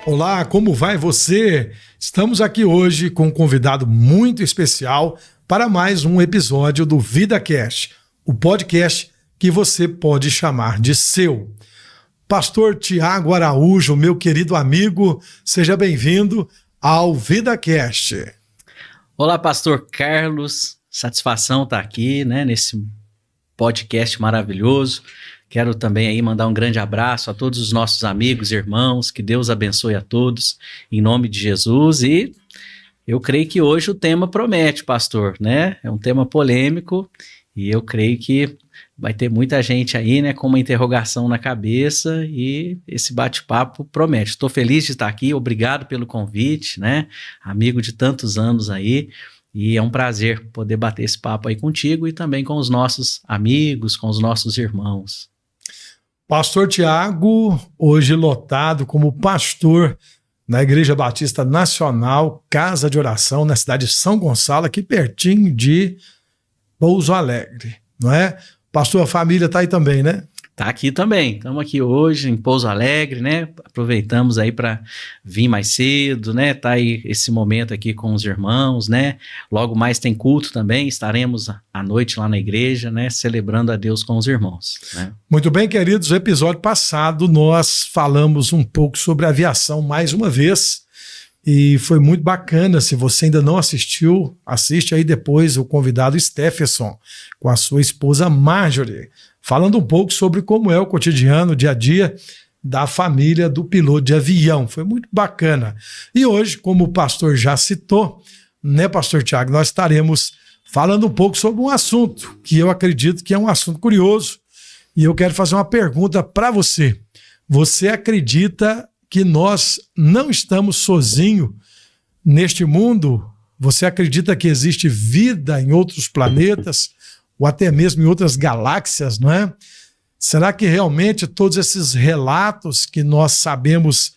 Olá, como vai você? Estamos aqui hoje com um convidado muito especial para mais um episódio do VidaCast, o podcast que você pode chamar de seu. Pastor Tiago Araújo, meu querido amigo, seja bem-vindo ao VidaCast. Olá, Pastor Carlos, satisfação estar aqui, nesse podcast maravilhoso. Quero também aí mandar um grande abraço a todos os nossos amigos e irmãos, que Deus abençoe a todos, em nome de Jesus. E eu creio que hoje o tema promete, pastor, É um tema polêmico e eu creio que vai ter muita gente aí, com uma interrogação na cabeça e esse bate-papo promete. Estou feliz de estar aqui, obrigado pelo convite, Amigo de tantos anos aí. E é um prazer poder bater esse papo aí contigo e também com os nossos amigos, com os nossos irmãos. Pastor Tiago, hoje lotado como pastor na Igreja Batista Nacional, Casa de Oração, na cidade de São Gonçalo, aqui pertinho de Pouso Alegre, não é? Pastor, a família está aí também, né? Tá aqui também, estamos aqui hoje em Pouso Alegre, Aproveitamos aí para vir mais cedo, Tá aí esse momento aqui com os irmãos, Logo mais tem culto também, estaremos à noite lá na igreja, Celebrando a Deus com os irmãos, Muito bem, queridos, no episódio passado nós falamos um pouco sobre aviação mais uma vez e foi muito bacana. Se você ainda não assistiu, assiste aí depois o convidado Stephenson com a sua esposa Marjorie, falando um pouco sobre como é o cotidiano, o dia a dia da família do piloto de avião. Foi muito bacana. E hoje, como o pastor já citou, pastor Tiago, nós estaremos falando um pouco sobre um assunto que eu acredito que é um assunto curioso. E eu quero fazer uma pergunta para você. Você acredita que nós não estamos sozinhos neste mundo? Você acredita que existe vida em outros planetas? Ou até mesmo em outras galáxias, não é? Será que realmente todos esses relatos que nós sabemos,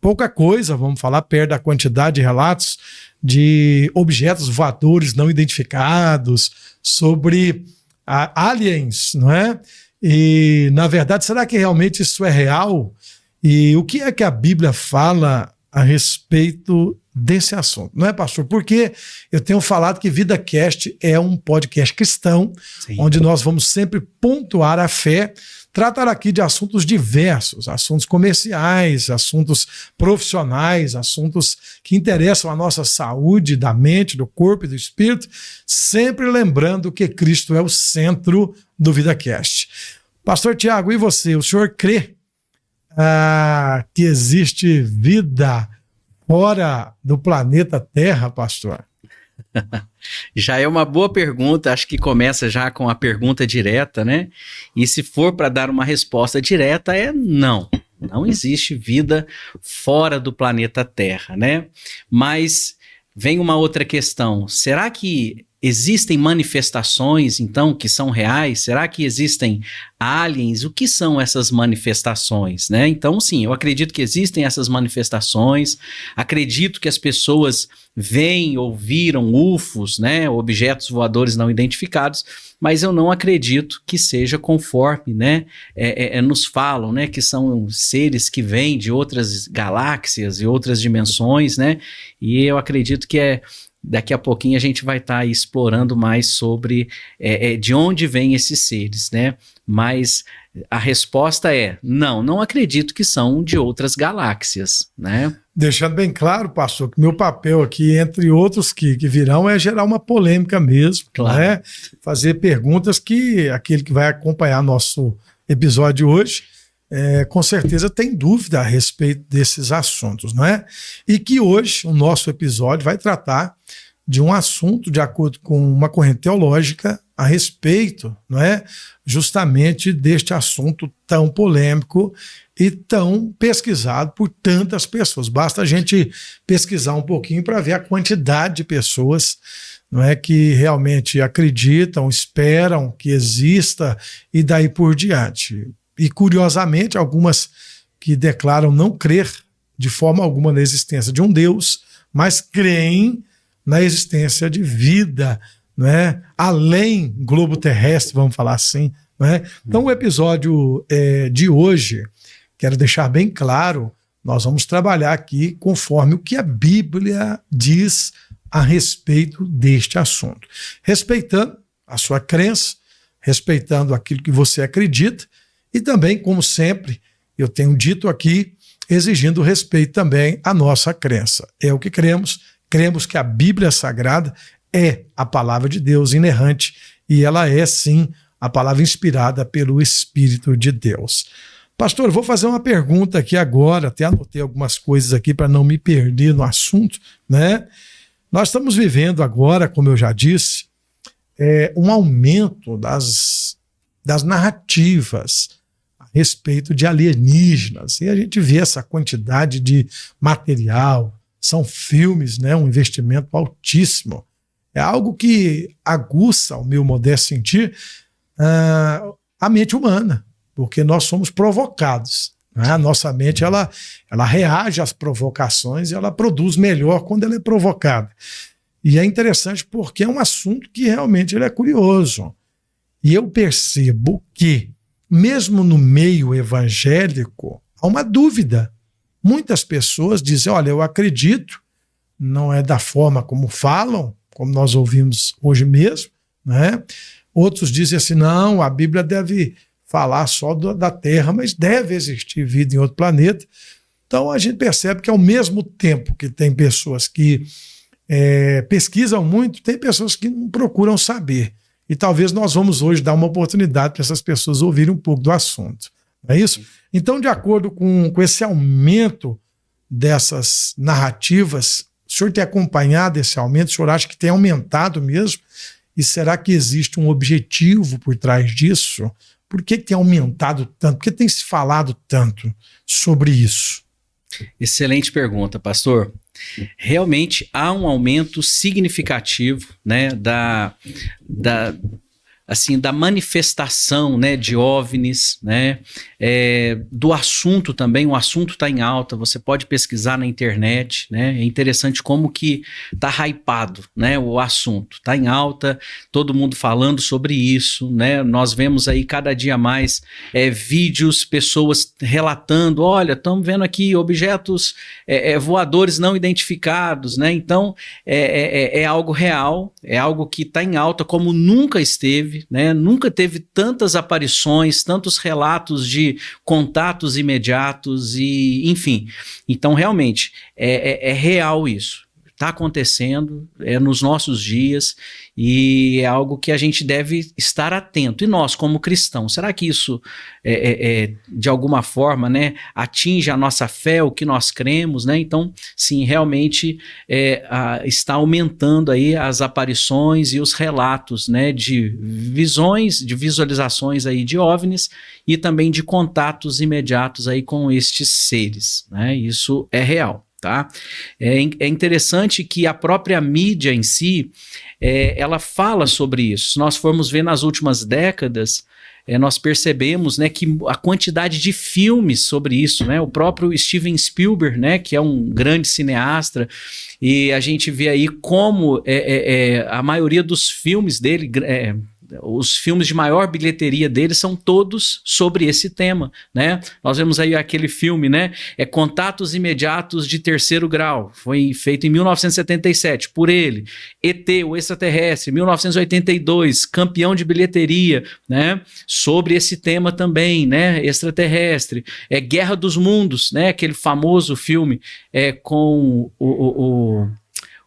pouca coisa, vamos falar, perto da quantidade de relatos de objetos voadores não identificados, sobre aliens, não é? E, na verdade, será que realmente isso é real? E o que é que a Bíblia fala a respeito desse assunto, não é, pastor? Porque eu tenho falado que VidaCast é um podcast cristão, sim, onde nós vamos sempre pontuar a fé, tratar aqui de assuntos diversos, assuntos comerciais, assuntos profissionais, assuntos que interessam a nossa saúde da mente, do corpo e do espírito, sempre lembrando que Cristo é o centro do VidaCast. Pastor Tiago, e você? O senhor crê que existe vida fora do planeta Terra, pastor? Já é uma boa pergunta, acho que começa já com a pergunta direta, E se for para dar uma resposta direta é não. Não existe vida fora do planeta Terra, Mas vem uma outra questão. Será que existem manifestações, então, que são reais? Será que existem aliens? O que são essas manifestações, Então, sim, eu acredito que existem essas manifestações, acredito que as pessoas veem ou viram UFOs, objetos voadores não identificados, mas eu não acredito que seja conforme, nos falam, que são seres que vêm de outras galáxias e outras dimensões, E eu acredito que daqui a pouquinho a gente vai estar explorando mais sobre de onde vêm esses seres, Mas a resposta é não acredito que são de outras galáxias, Deixando bem claro, pastor, que meu papel aqui, entre outros que virão, é gerar uma polêmica mesmo, claro, Fazer perguntas que aquele que vai acompanhar nosso episódio de hoje, com certeza tem dúvida a respeito desses assuntos, E que hoje o nosso episódio vai tratar de um assunto de acordo com uma corrente teológica a respeito, justamente deste assunto tão polêmico e tão pesquisado por tantas pessoas. Basta a gente pesquisar um pouquinho para ver a quantidade de pessoas que realmente acreditam, esperam que exista e daí por diante. E, curiosamente, algumas que declaram não crer de forma alguma na existência de um Deus, mas creem na existência de vida, além globo terrestre, vamos falar assim. Então, o episódio de hoje, quero deixar bem claro, nós vamos trabalhar aqui conforme o que a Bíblia diz a respeito deste assunto. Respeitando a sua crença, respeitando aquilo que você acredita e também, como sempre, eu tenho dito aqui, exigindo respeito também à nossa crença. É o que cremos que a Bíblia Sagrada é a palavra de Deus inerrante e ela é, sim, a palavra inspirada pelo Espírito de Deus. Pastor, eu vou fazer uma pergunta aqui agora, até anotei algumas coisas aqui para não me perder no assunto, né? Nós estamos vivendo agora, como eu já disse, um aumento das narrativas a respeito de alienígenas. E a gente vê essa quantidade de material, são filmes, né, um investimento altíssimo. É algo que aguça, ao meu modesto sentir, a mente humana, porque nós somos provocados. Né? A nossa mente ela reage às provocações e ela produz melhor quando ela é provocada. E é interessante porque é um assunto que realmente ele é curioso. E eu percebo que, mesmo no meio evangélico, há uma dúvida. Muitas pessoas dizem, olha, eu acredito, não é da forma como falam, como nós ouvimos hoje mesmo, né? Outros dizem assim, não, a Bíblia deve falar só da Terra, mas deve existir vida em outro planeta. Então a gente percebe que ao mesmo tempo que tem pessoas que pesquisam muito, tem pessoas que não procuram saber. E talvez nós vamos hoje dar uma oportunidade para essas pessoas ouvirem um pouco do assunto. Não é isso? Então, de acordo com esse aumento dessas narrativas, o senhor tem acompanhado esse aumento? O senhor acha que tem aumentado mesmo? E será que existe um objetivo por trás disso? Por que tem aumentado tanto? Por que tem se falado tanto sobre isso? Excelente pergunta, pastor. Realmente há um aumento significativo, né, da manifestação, né, de OVNIs, né, do assunto também. O assunto está em alta, você pode pesquisar na internet, né, é interessante como que está hypado, né, o assunto está em alta, todo mundo falando sobre isso, né, nós vemos aí cada dia mais vídeos, pessoas relatando, olha, estamos vendo aqui objetos voadores não identificados, né, então é algo real, é algo que está em alta como nunca esteve, né? Nunca teve tantas aparições, tantos relatos de contatos imediatos e, enfim. Então, realmente, é real isso. Está acontecendo, nos nossos dias e é algo que a gente deve estar atento. E nós, como cristãos, será que isso, de alguma forma, né, atinge a nossa fé, o que nós cremos? Né? Então, sim, realmente está aumentando aí as aparições e os relatos, né, de visões, de visualizações aí de OVNIs e também de contatos imediatos aí com estes seres. Né? Isso é real. Tá? É interessante que a própria mídia em si, ela fala sobre isso. Se nós formos ver nas últimas décadas, nós percebemos, né, que a quantidade de filmes sobre isso, né, o próprio Steven Spielberg, né, que é um grande cineasta, e a gente vê aí como a maioria dos filmes dele, os filmes de maior bilheteria dele são todos sobre esse tema, né? Nós vemos aí aquele filme, né? Contatos Imediatos de Terceiro Grau, foi feito em 1977 por ele. ET, o Extraterrestre, 1982, campeão de bilheteria, né? Sobre esse tema também, né? Extraterrestre. Guerra dos Mundos, né? Aquele famoso filme com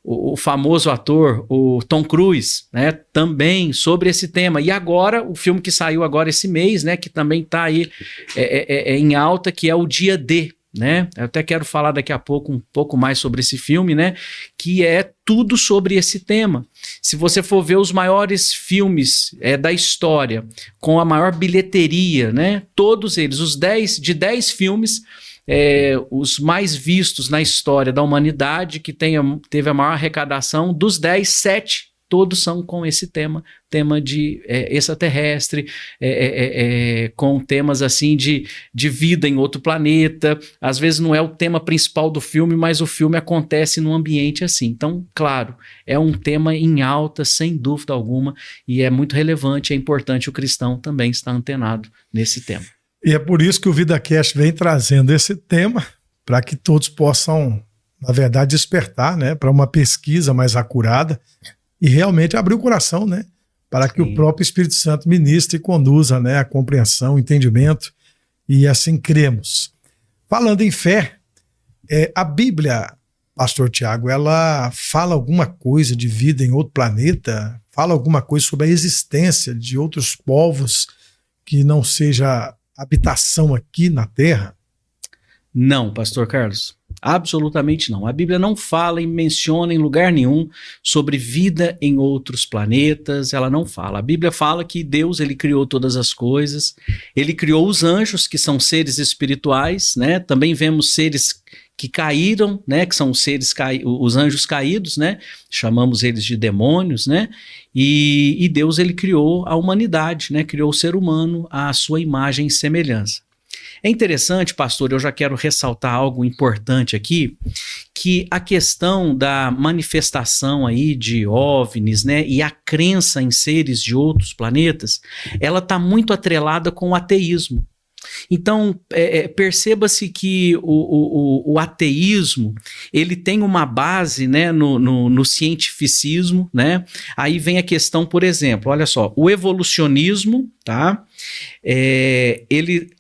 o famoso ator, o Tom Cruise, né, também sobre esse tema. E agora, o filme que saiu agora esse mês, né, que também está aí em alta, que é o Dia D, né? Eu até quero falar daqui a pouco um pouco mais sobre esse filme, né, que é tudo sobre esse tema. Se você for ver os maiores filmes da história, com a maior bilheteria, né, todos eles, de 10 filmes, os mais vistos na história da humanidade, que teve a maior arrecadação, dos 10, 7 todos são com esse tema de extraterrestre, com temas assim de vida em outro planeta. Às vezes não é o tema principal do filme, mas o filme acontece num ambiente assim. Então, claro, é um tema em alta, sem dúvida alguma, e é muito relevante, é importante o cristão também estar antenado nesse tema. E é por isso que o VidaCast vem trazendo esse tema para que todos possam, na verdade, despertar, né, para uma pesquisa mais acurada e realmente abrir o coração, né, para que o próprio Espírito Santo ministre e conduza, né, a compreensão, o entendimento, e assim cremos. Falando em fé, a Bíblia, Pastor Tiago, ela fala alguma coisa de vida em outro planeta? Fala alguma coisa sobre a existência de outros povos que não seja habitação aqui na Terra? Não, Pastor Carlos, absolutamente não. A Bíblia não fala e menciona em lugar nenhum sobre vida em outros planetas, ela não fala. A Bíblia fala que Deus, ele criou todas as coisas, ele criou os anjos, que são seres espirituais, né? Também vemos seres que caíram, né? Que são os anjos caídos, né? Chamamos eles de demônios, né? E Deus, ele criou a humanidade, né? Criou o ser humano à sua imagem e semelhança. É interessante, pastor, eu já quero ressaltar algo importante aqui, que a questão da manifestação aí de OVNIs, né, e a crença em seres de outros planetas, ela está muito atrelada com o ateísmo. Então, perceba-se que o ateísmo, ele tem uma base, né, no cientificismo, né? Aí vem a questão, por exemplo, olha só, o evolucionismo, tá? Ele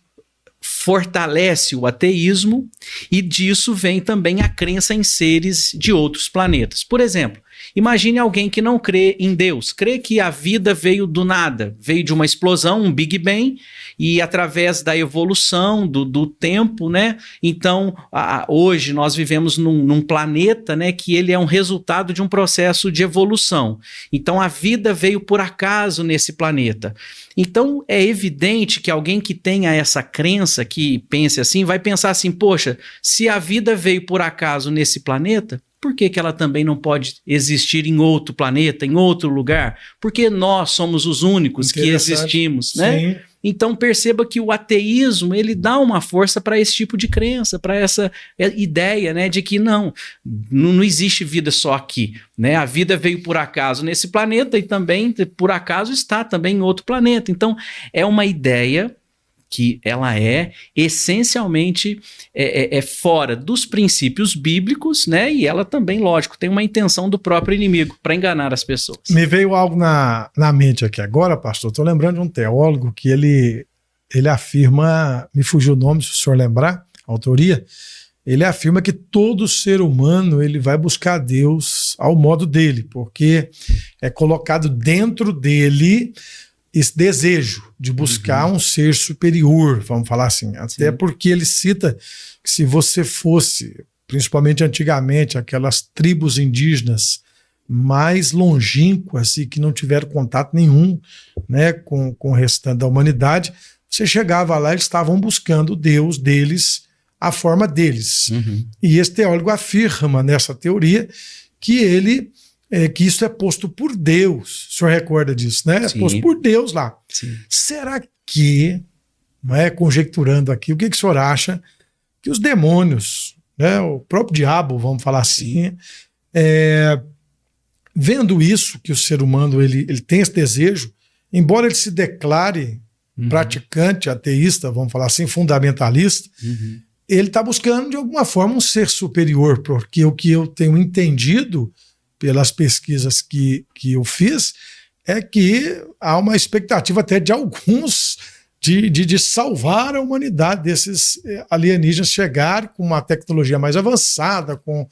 fortalece o ateísmo e disso vem também a crença em seres de outros planetas. Por exemplo, imagine alguém que não crê em Deus, crê que a vida veio do nada, veio de uma explosão, um Big Bang, e através da evolução do tempo, né? Então, hoje nós vivemos num planeta, né, que ele é um resultado de um processo de evolução. Então, a vida veio por acaso nesse planeta. Então, é evidente que alguém que tenha essa crença, que pense assim, vai pensar assim, poxa, se a vida veio por acaso nesse planeta, por que ela também não pode existir em outro planeta, em outro lugar? Porque nós somos os únicos que existimos, né? Sim. Então perceba que o ateísmo, ele dá uma força para esse tipo de crença, para essa ideia, né, de que não existe vida só aqui, né? A vida veio por acaso nesse planeta e também por acaso está também em outro planeta. Então é uma ideia que ela é essencialmente fora dos princípios bíblicos, né? E ela também, lógico, tem uma intenção do próprio inimigo para enganar as pessoas. Me veio algo na mente aqui agora, pastor. Estou lembrando de um teólogo que ele afirma, me fugiu o nome, se o senhor lembrar, a autoria, ele afirma que todo ser humano ele vai buscar Deus ao modo dele, porque é colocado dentro dele esse desejo de buscar um ser superior, vamos falar assim. Até porque ele cita que se você fosse, principalmente antigamente, aquelas tribos indígenas mais longínquas e que não tiveram contato nenhum, né, com o restante da humanidade, você chegava lá, eles estavam buscando o Deus deles, a forma deles. E esse teólogo afirma nessa teoria que que isso é posto por Deus. O senhor recorda disso, né? Sim. É posto por Deus lá. Sim. Será que, conjecturando aqui, o que o senhor acha que os demônios, né, o próprio diabo, vamos falar assim, vendo isso, que o ser humano ele tem esse desejo, embora ele se declare praticante, ateísta, vamos falar assim, fundamentalista, ele está buscando de alguma forma um ser superior, porque o que eu tenho entendido pelas pesquisas que eu fiz, é que há uma expectativa até de alguns de salvar a humanidade desses alienígenas chegarem com uma tecnologia mais avançada, com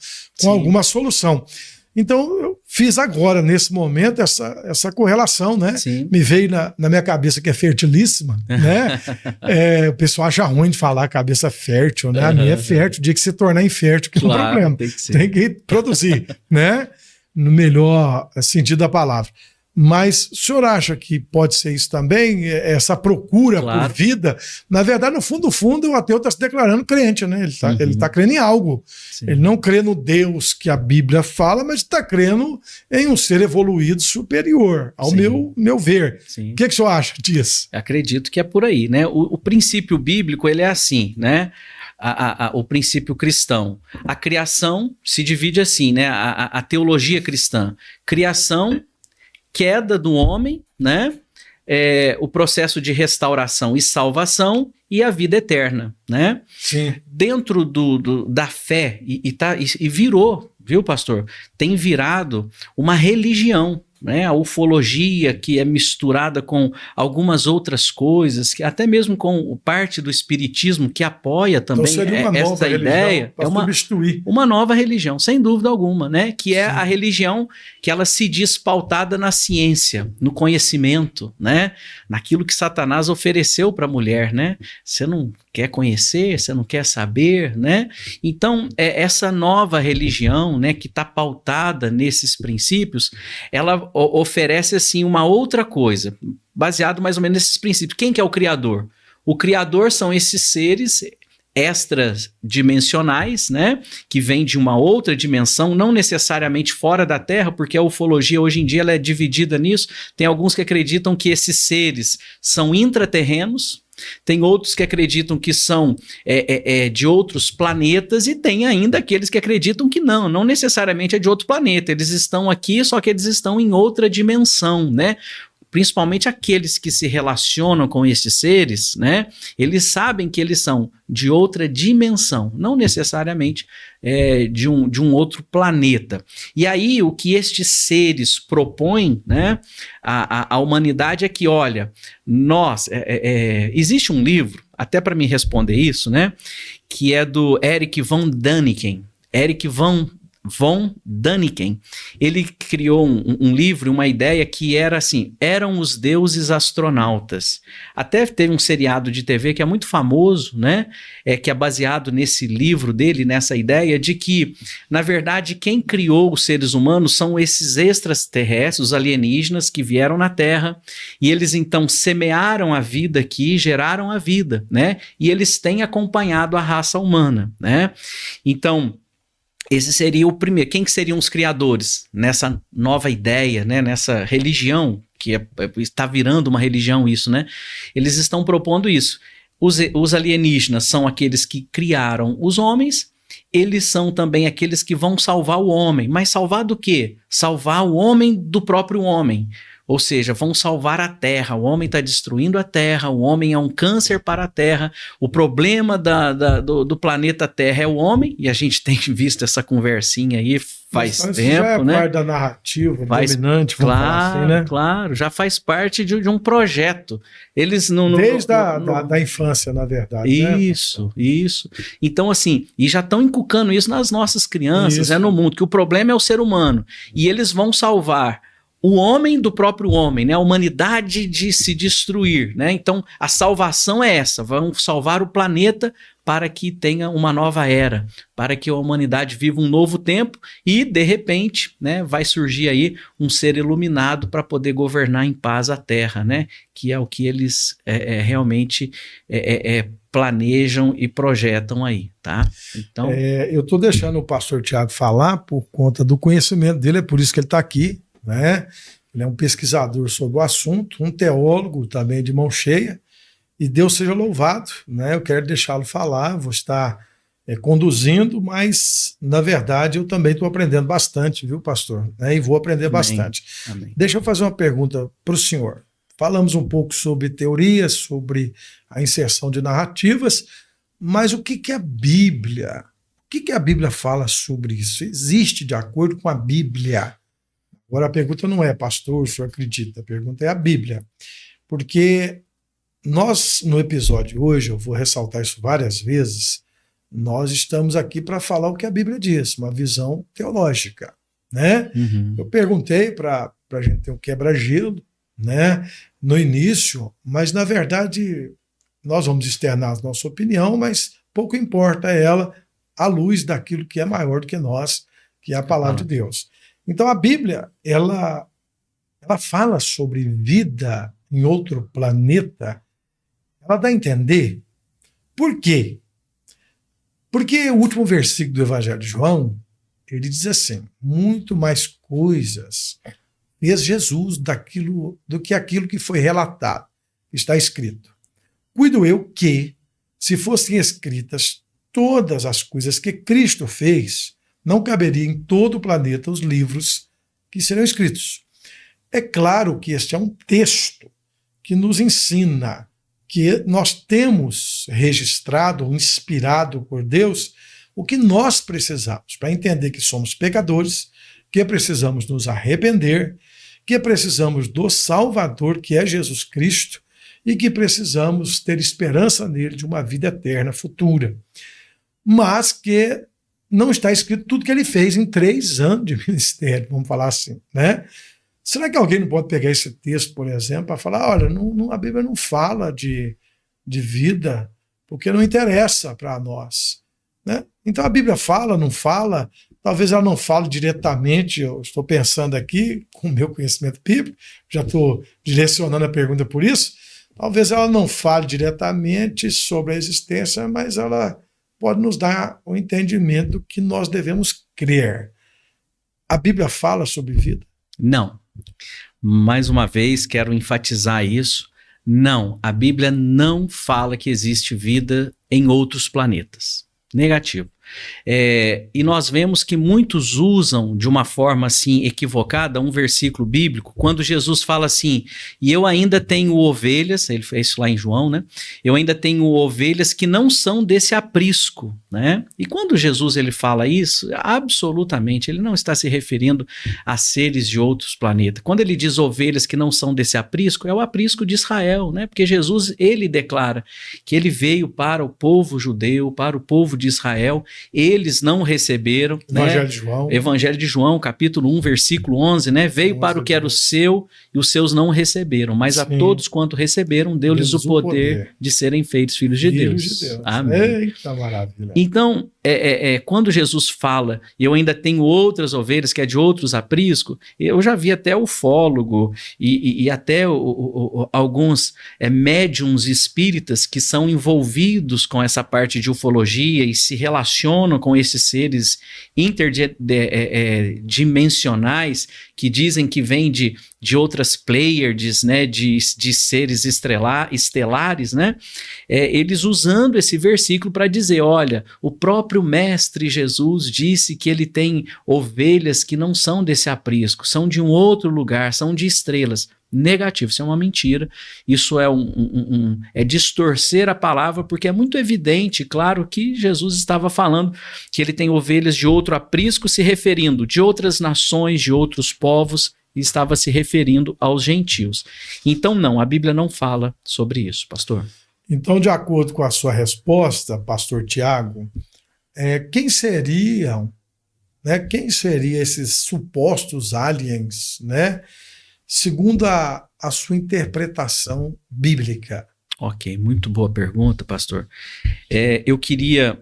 alguma solução. Então, eu fiz agora, nesse momento, essa correlação, né? Sim. Me veio na minha cabeça que é fertilíssima, né? O pessoal acha ruim de falar cabeça fértil, né? A minha é fértil, o dia que se tornar infértil, que é um problema. Tem que produzir, né? No melhor sentido da palavra. Mas o senhor acha que pode ser isso também? Essa procura por vida? Na verdade, no fundo, o ateu está se declarando crente, né? Ele tá crendo em algo. Sim. Ele não crê no Deus que a Bíblia fala, mas está crendo em um ser evoluído superior, ao meu ver. Sim. O que o senhor acha disso? Acredito que é por aí, né? O princípio bíblico, ele é assim, né? O princípio cristão. A criação se divide assim, né? A teologia cristã. Criação, queda do homem, né? O processo de restauração e salvação e a vida eterna, né? Sim. Dentro da fé, e virou, viu, pastor? Tem virado uma religião, né? A ufologia, que é misturada com algumas outras coisas, que até mesmo com parte do espiritismo, que apoia também seria uma nova essa ideia. para substituir. Uma nova religião, sem dúvida alguma, né? Que é a religião que ela se diz pautada na ciência, no conhecimento, né? Naquilo que Satanás ofereceu para a mulher, né? Você não quer conhecer, você não quer saber, né? Então, essa nova religião, né, que está pautada nesses princípios, ela oferece, assim, uma outra coisa, baseado mais ou menos nesses princípios. Quem que é o Criador? O Criador são esses seres extradimensionais, né, que vêm de uma outra dimensão, não necessariamente fora da Terra, porque a ufologia hoje em dia ela é dividida nisso. Tem alguns que acreditam que esses seres são intraterrenos, tem outros que acreditam que são de outros planetas, e tem ainda aqueles que acreditam que não necessariamente é de outro planeta, eles estão aqui, só que eles estão em outra dimensão, né? Principalmente aqueles que se relacionam com esses seres, né? Eles sabem que eles são de outra dimensão, não necessariamente de um outro planeta. E aí o que estes seres propõem, né, à humanidade é que, olha, existe um livro, até para me responder isso, né, que é do Erich von Däniken. Erich von Däniken, ele criou um livro, uma ideia que era assim, eram os deuses astronautas. Até teve um seriado de TV que é muito famoso, né? Que é baseado nesse livro dele, nessa ideia de que, na verdade, quem criou os seres humanos são esses extraterrestres, os alienígenas que vieram na Terra, e eles então semearam a vida aqui, geraram a vida, né? E eles têm acompanhado a raça humana, né? Então, esse seria o primeiro. Quem que seriam os criadores nessa nova ideia, né? Nessa religião, que está virando uma religião isso, né? Eles estão propondo isso. Os alienígenas são aqueles que criaram os homens, eles são também aqueles que vão salvar o homem. Mas salvar do quê? Salvar o homem do próprio homem. Ou seja, vão salvar a Terra. O homem está destruindo a Terra, o homem é um câncer para a Terra. O problema do planeta Terra é o homem, e a gente tem visto essa conversinha aí faz tempo, já é, né? Parte da narrativa dominante, vamos falar assim, né? Claro, já faz parte de um projeto. Eles desde a infância, na verdade. Isso. Então, assim, e já estão inculcando isso nas nossas crianças, no mundo, que o problema é o ser humano. E eles vão salvar o homem do próprio homem, né? A humanidade de se destruir, né? Então, a salvação é essa, vão salvar o planeta para que tenha uma nova era, para que a humanidade viva um novo tempo e, de repente, né, vai surgir aí um ser iluminado para poder governar em paz a Terra, né? Que é o que eles realmente planejam e projetam aí, tá? Então, eu estou deixando o pastor Tiago falar por conta do conhecimento dele, é por isso que ele está aqui, né? Ele é um pesquisador sobre o assunto, um teólogo também de mão cheia, e Deus seja louvado, né? Eu quero deixá-lo falar, vou estar conduzindo, mas na verdade eu também estou aprendendo bastante, viu, pastor? E vou aprender bastante. Amém. Deixa eu fazer uma pergunta para o senhor. Falamos um pouco sobre teorias, sobre a inserção de narrativas, mas o que é a Bíblia? O que a Bíblia fala sobre isso? Existe de acordo com a Bíblia? Agora a pergunta não é, pastor, o senhor acredita? A pergunta é a Bíblia. Porque nós, no episódio de hoje, eu vou ressaltar isso várias vezes, nós estamos aqui para falar o que a Bíblia diz, uma visão teológica, né? Uhum. Eu perguntei para a gente ter um quebra-gelo, né, no início, mas na verdade nós vamos externar a nossa opinião, mas pouco importa ela à luz daquilo que é maior do que nós, que é a palavra de Deus. Então a Bíblia, ela fala sobre vida em outro planeta, ela dá a entender. Por quê? Porque o último versículo do Evangelho de João, ele diz assim, muito mais coisas fez Jesus do que aquilo que foi relatado, está escrito. Cuido eu que, se fossem escritas todas as coisas que Cristo fez, não caberia em todo o planeta os livros que serão escritos. É claro que este é um texto que nos ensina que nós temos registrado, inspirado por Deus, o que nós precisamos para entender que somos pecadores, que precisamos nos arrepender, que precisamos do Salvador, que é Jesus Cristo, e que precisamos ter esperança nele de uma vida eterna futura. Mas que não está escrito tudo que ele fez em 3 anos de ministério, vamos falar assim, né? Será que alguém não pode pegar esse texto, por exemplo, para falar, olha, a Bíblia não fala de vida, porque não interessa para nós, né? Então a Bíblia fala, não fala, talvez ela não fale diretamente, eu estou pensando aqui, com o meu conhecimento bíblico, já estou direcionando a pergunta por isso, talvez ela não fale diretamente sobre a existência, mas ela pode nos dar o entendimento que nós devemos crer. A Bíblia fala sobre vida? Não. Mais uma vez, quero enfatizar isso. Não, a Bíblia não fala que existe vida em outros planetas. Negativo. E nós vemos que muitos usam de uma forma assim equivocada um versículo bíblico, quando Jesus fala assim, e eu ainda tenho ovelhas, ele fez isso lá em João, né? Eu ainda tenho ovelhas que não são desse aprisco, né? E quando Jesus ele fala isso, absolutamente, ele não está se referindo a seres de outros planetas. Quando ele diz ovelhas que não são desse aprisco, é o aprisco de Israel, né? Porque Jesus, ele declara que ele veio para o povo judeu, para o povo de Israel. Eles não receberam, Evangelho né? de João. Evangelho de João, capítulo 1, versículo 11, né? Veio para o que era o seu e os seus não receberam, mas a todos quanto receberam, deu-lhes o poder de serem feitos filhos de Deus. Amém. Eita maravilha. Então, quando Jesus fala, eu ainda tenho outras ovelhas que é de outros aprisco, eu já vi até ufólogo e até alguns médiums espíritas que são envolvidos com essa parte de ufologia e se relacionam com esses seres interdimensionais que dizem que vêm de outras Pleiades, né, de seres estelares, né, eles usando esse versículo para dizer, olha, o próprio Mestre Jesus disse que ele tem ovelhas que não são desse aprisco, são de um outro lugar, são de estrelas. Negativo, isso é uma mentira, isso é distorcer a palavra, porque é muito evidente, claro, que Jesus estava falando que ele tem ovelhas de outro aprisco, se referindo de outras nações, de outros povos, e estava se referindo aos gentios. Então não, a Bíblia não fala sobre isso, pastor. Então, de acordo com a sua resposta, pastor Tiago, quem seriam esses supostos aliens, né? Segundo a sua interpretação bíblica? Ok, muito boa pergunta, pastor. Eu queria,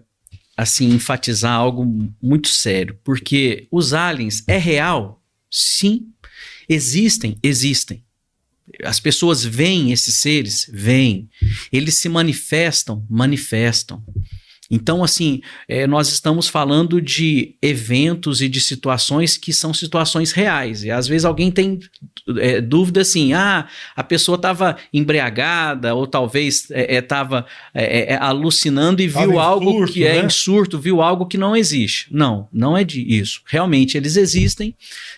assim, enfatizar algo muito sério, porque os aliens é real? Sim. Existem. As pessoas veem esses seres? Veem. Eles se manifestam? Manifestam. Então, assim, nós estamos falando de eventos e de situações que são situações reais. E às vezes alguém tem dúvida assim, a pessoa estava embriagada ou talvez estava alucinando e viu algo surto, que em surto, viu algo que não existe. Não é isso. Realmente, eles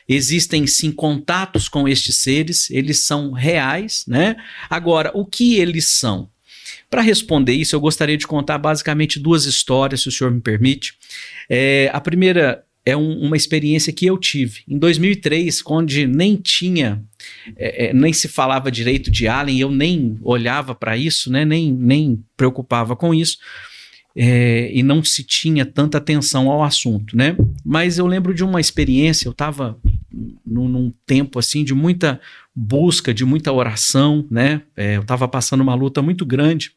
existem sim contatos com estes seres, eles são reais, né? Agora, o que eles são? Para responder isso, eu gostaria de contar basicamente 2 histórias, se o senhor me permite. A primeira é uma experiência que eu tive. Em 2003, onde nem se falava direito de alien, eu nem olhava para isso, né? nem preocupava com isso, e não se tinha tanta atenção ao assunto, né? Mas eu lembro de uma experiência, eu estava num tempo assim de muita busca, de muita oração, né? Eu estava passando uma luta muito grande,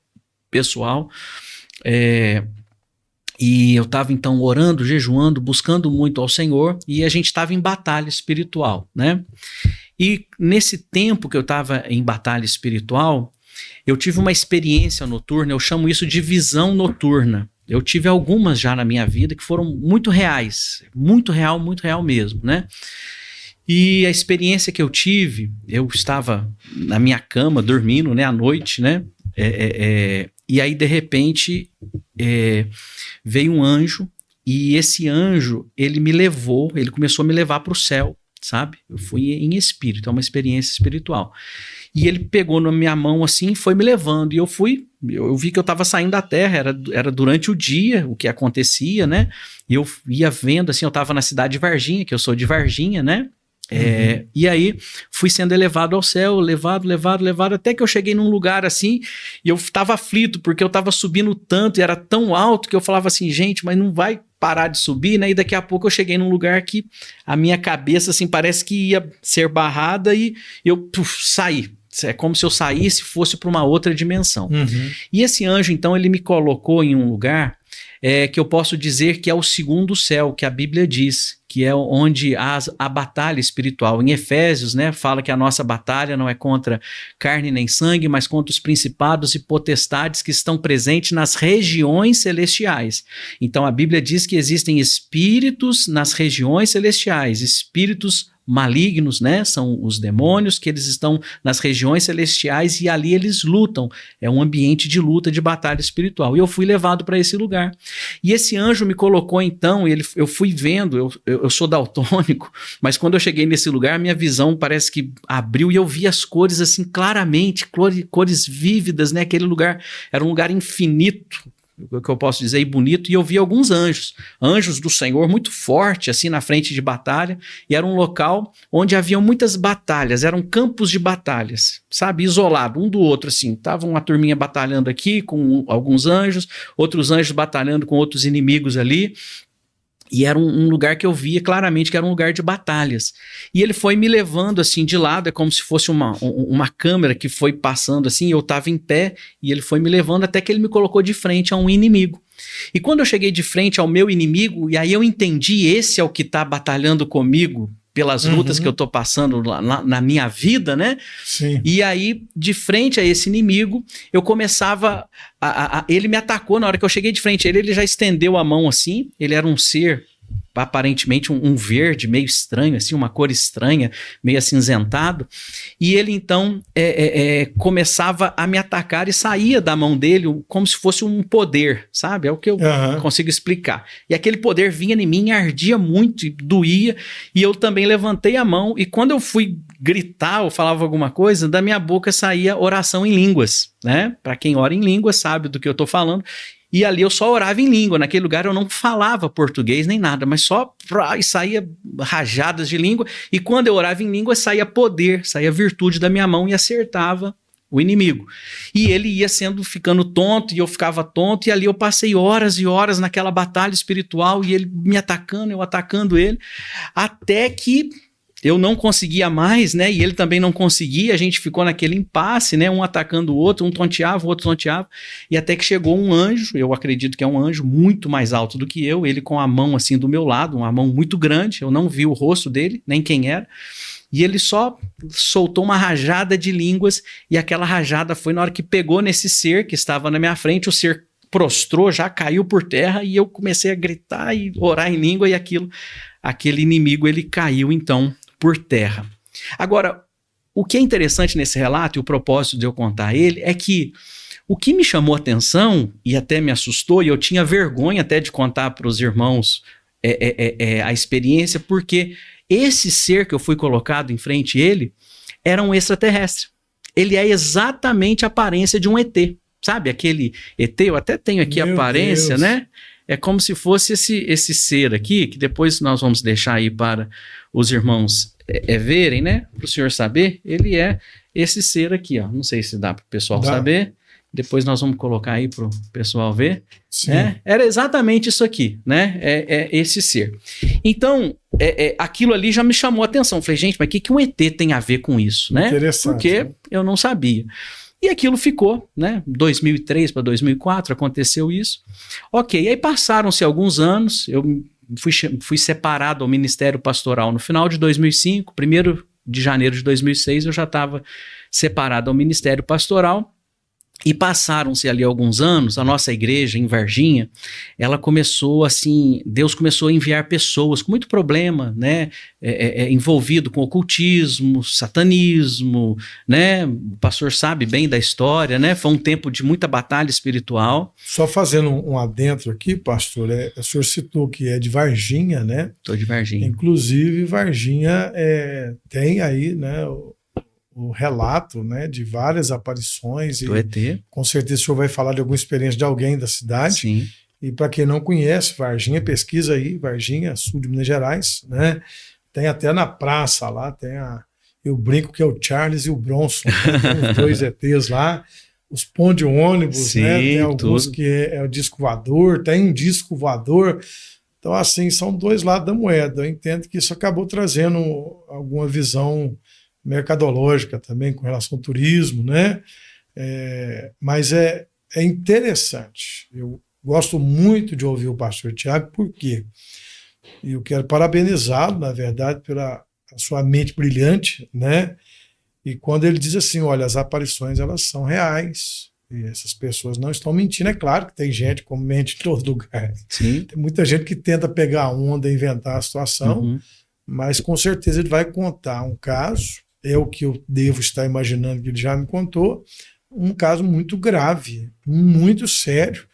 pessoal, e eu estava então orando, jejuando, buscando muito ao Senhor, e a gente estava em batalha espiritual, né? E nesse tempo que eu estava em batalha espiritual, eu tive uma experiência noturna, eu chamo isso de visão noturna. Eu tive algumas já na minha vida que foram muito reais, muito real mesmo, né? E a experiência que eu tive, eu estava na minha cama dormindo, né, à noite, né? E aí, de repente, veio um anjo, e esse anjo, ele começou a me levar para o céu, sabe? Eu fui em espírito, é uma experiência espiritual. e ele pegou na minha mão assim e foi me levando, e eu vi que eu estava saindo da terra, era durante o dia o que acontecia, né? E eu ia vendo, assim, eu estava na cidade de Varginha, que eu sou de Varginha, né? E aí fui sendo elevado ao céu, levado, até que eu cheguei num lugar assim, e eu estava aflito, porque eu estava subindo tanto, e era tão alto, que eu falava assim, gente, mas não vai parar de subir, né? E daqui a pouco eu cheguei num lugar que a minha cabeça, assim, parece que ia ser barrada, e eu saí. É como se eu saísse e fosse para uma outra dimensão. E esse anjo, então, ele me colocou em um lugar que eu posso dizer que é o segundo céu, que a Bíblia diz, que é onde a batalha espiritual. Em Efésios, né, fala que a nossa batalha não é contra carne nem sangue, mas contra os principados e potestades que estão presentes nas regiões celestiais. Então a Bíblia diz que existem espíritos nas regiões celestiais, espíritos malignos, né? São os demônios, que eles estão nas regiões celestiais e ali eles lutam. É um ambiente de luta, de batalha espiritual. E eu fui levado para esse lugar. E esse anjo me colocou então, eu fui vendo, eu sou daltônico, mas quando eu cheguei nesse lugar, minha visão parece que abriu e eu vi as cores assim claramente, cores vívidas, né? Aquele lugar era um lugar infinito, o que eu posso dizer, e bonito, e eu vi alguns anjos do Senhor muito forte, assim, na frente de batalha, e era um local onde haviam muitas batalhas, eram campos de batalhas, sabe, isolado, um do outro, assim, tava uma turminha batalhando aqui com alguns anjos, outros anjos batalhando com outros inimigos ali, e era um lugar que eu via claramente que era um lugar de batalhas. E ele foi me levando assim de lado, é como se fosse uma câmera que foi passando assim, eu estava em pé e ele foi me levando até que ele me colocou de frente a um inimigo. E quando eu cheguei de frente ao meu inimigo, e aí eu entendi, esse é o que está batalhando comigo pelas lutas que eu tô passando na minha vida, né? Sim. E aí, de frente a esse inimigo, eu começava ele me atacou na hora que eu cheguei de frente a ele, ele já estendeu a mão assim, ele era um ser, aparentemente um verde meio estranho, assim, uma cor estranha, meio acinzentado, e ele então começava a me atacar e saía da mão dele como se fosse um poder, sabe? É o que eu consigo explicar. E aquele poder vinha em mim, ardia muito, e doía, e eu também levantei a mão, e quando eu fui gritar ou falava alguma coisa, da minha boca saía oração em línguas, né? Para quem ora em línguas sabe do que eu tô falando. E ali eu só orava em língua, naquele lugar eu não falava português nem nada, mas só saía rajadas de língua, e quando eu orava em língua saía poder, saía virtude da minha mão e acertava o inimigo. E ele ia ficando tonto, e eu ficava tonto, e ali eu passei horas e horas naquela batalha espiritual, e ele me atacando, eu atacando ele, até que eu não conseguia mais, né? E ele também não conseguia, a gente ficou naquele impasse, né? Um atacando o outro, um tonteava, o outro tonteava, e até que chegou um anjo, eu acredito que é um anjo muito mais alto do que eu, ele com a mão assim do meu lado, uma mão muito grande, eu não vi o rosto dele, nem quem era, e ele só soltou uma rajada de línguas, e aquela rajada foi na hora que pegou nesse ser que estava na minha frente, o ser prostrou, já caiu por terra, e eu comecei a gritar e orar em língua, e aquele inimigo, ele caiu então por terra. Agora, o que é interessante nesse relato, e o propósito de eu contar ele, é que o que me chamou a atenção, e até me assustou, e eu tinha vergonha até de contar para os irmãos a experiência, porque esse ser que eu fui colocado em frente a ele, era um extraterrestre. Ele é exatamente a aparência de um ET. Sabe aquele ET? Eu até tenho aqui a aparência, Deus, né? É como se fosse esse ser aqui, que depois nós vamos deixar aí para os irmãos verem, né? Para o senhor saber, ele é esse ser aqui, ó. Não sei se dá para o pessoal saber. Depois nós vamos colocar aí para o pessoal ver. Né? Era exatamente isso aqui, né? É esse ser. Então, aquilo ali já me chamou a atenção. Falei, gente, mas o que um ET tem a ver com isso, né? Interessante. Porque eu não sabia. E aquilo ficou, né? 2003 para 2004 aconteceu isso. Ok, aí passaram-se alguns anos, eu fui separado ao Ministério Pastoral no final de 2005, 1º de janeiro de 2006 eu já estava separado ao Ministério Pastoral. E passaram-se ali alguns anos, a nossa igreja em Varginha, ela começou assim, Deus começou a enviar pessoas com muito problema, né, envolvido com ocultismo, satanismo, né, o pastor sabe bem da história, né, foi um tempo de muita batalha espiritual. Só fazendo um adentro aqui, pastor, o senhor citou que é de Varginha, né? Estou de Varginha. Inclusive, Varginha tem aí, né, o relato, né, de várias aparições. Do ET. Com certeza o senhor vai falar de alguma experiência de alguém da cidade. Sim. E para quem não conhece, Varginha, pesquisa aí, Varginha, sul de Minas Gerais, né? Tem até na praça lá, eu brinco que é o Charles e o Bronson, né? Tem os dois ETs lá, os pontos de ônibus, sim, né? Tem alguns tudo. que é o disco voador, tem um disco voador. Então, assim, são dois lados da moeda. Eu entendo que isso acabou trazendo alguma visão mercadológica também com relação ao turismo, né? Mas é interessante. Eu gosto muito de ouvir o pastor Tiago, por quê? E eu quero parabenizá-lo, na verdade, pela sua mente brilhante, né? E quando ele diz assim, olha, as aparições, elas são reais, e essas pessoas não estão mentindo. É claro que tem gente como mente em todo lugar. Sim. Tem muita gente que tenta pegar a onda, inventar a situação, mas com certeza ele vai contar um caso, é o que eu devo estar imaginando que ele já me contou, um caso muito grave, muito sério,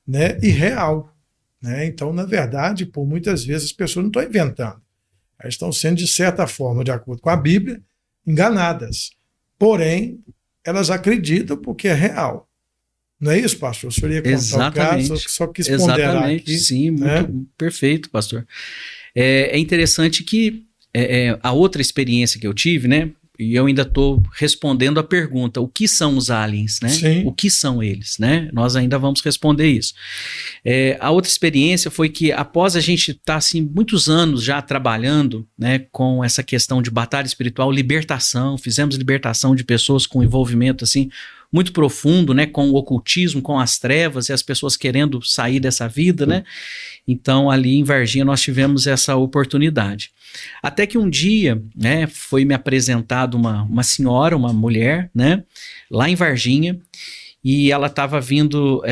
né, e real. Né? Então, na verdade, por muitas vezes as pessoas não estão inventando. Elas estão sendo, de certa forma, de acordo com a Bíblia, enganadas. Porém, elas acreditam porque é real. Não é isso, pastor? O senhor ia contar o caso, só quis ponderar aqui. Sim, muito perfeito, pastor. É interessante que a outra experiência que eu tive, né? E eu ainda estou respondendo a pergunta, o que são os aliens, né? Sim. O que são eles, né? Nós ainda vamos responder isso. A outra experiência foi que após a gente estar assim, muitos anos já trabalhando, né, com essa questão de batalha espiritual, libertação, fizemos libertação de pessoas com envolvimento assim, muito profundo, né, com o ocultismo, com as trevas e as pessoas querendo sair dessa vida, né? Então ali em Varginha nós tivemos essa oportunidade. Até que um dia, né, foi me apresentado uma senhora, uma mulher, né, lá em Varginha, e ela estava vindo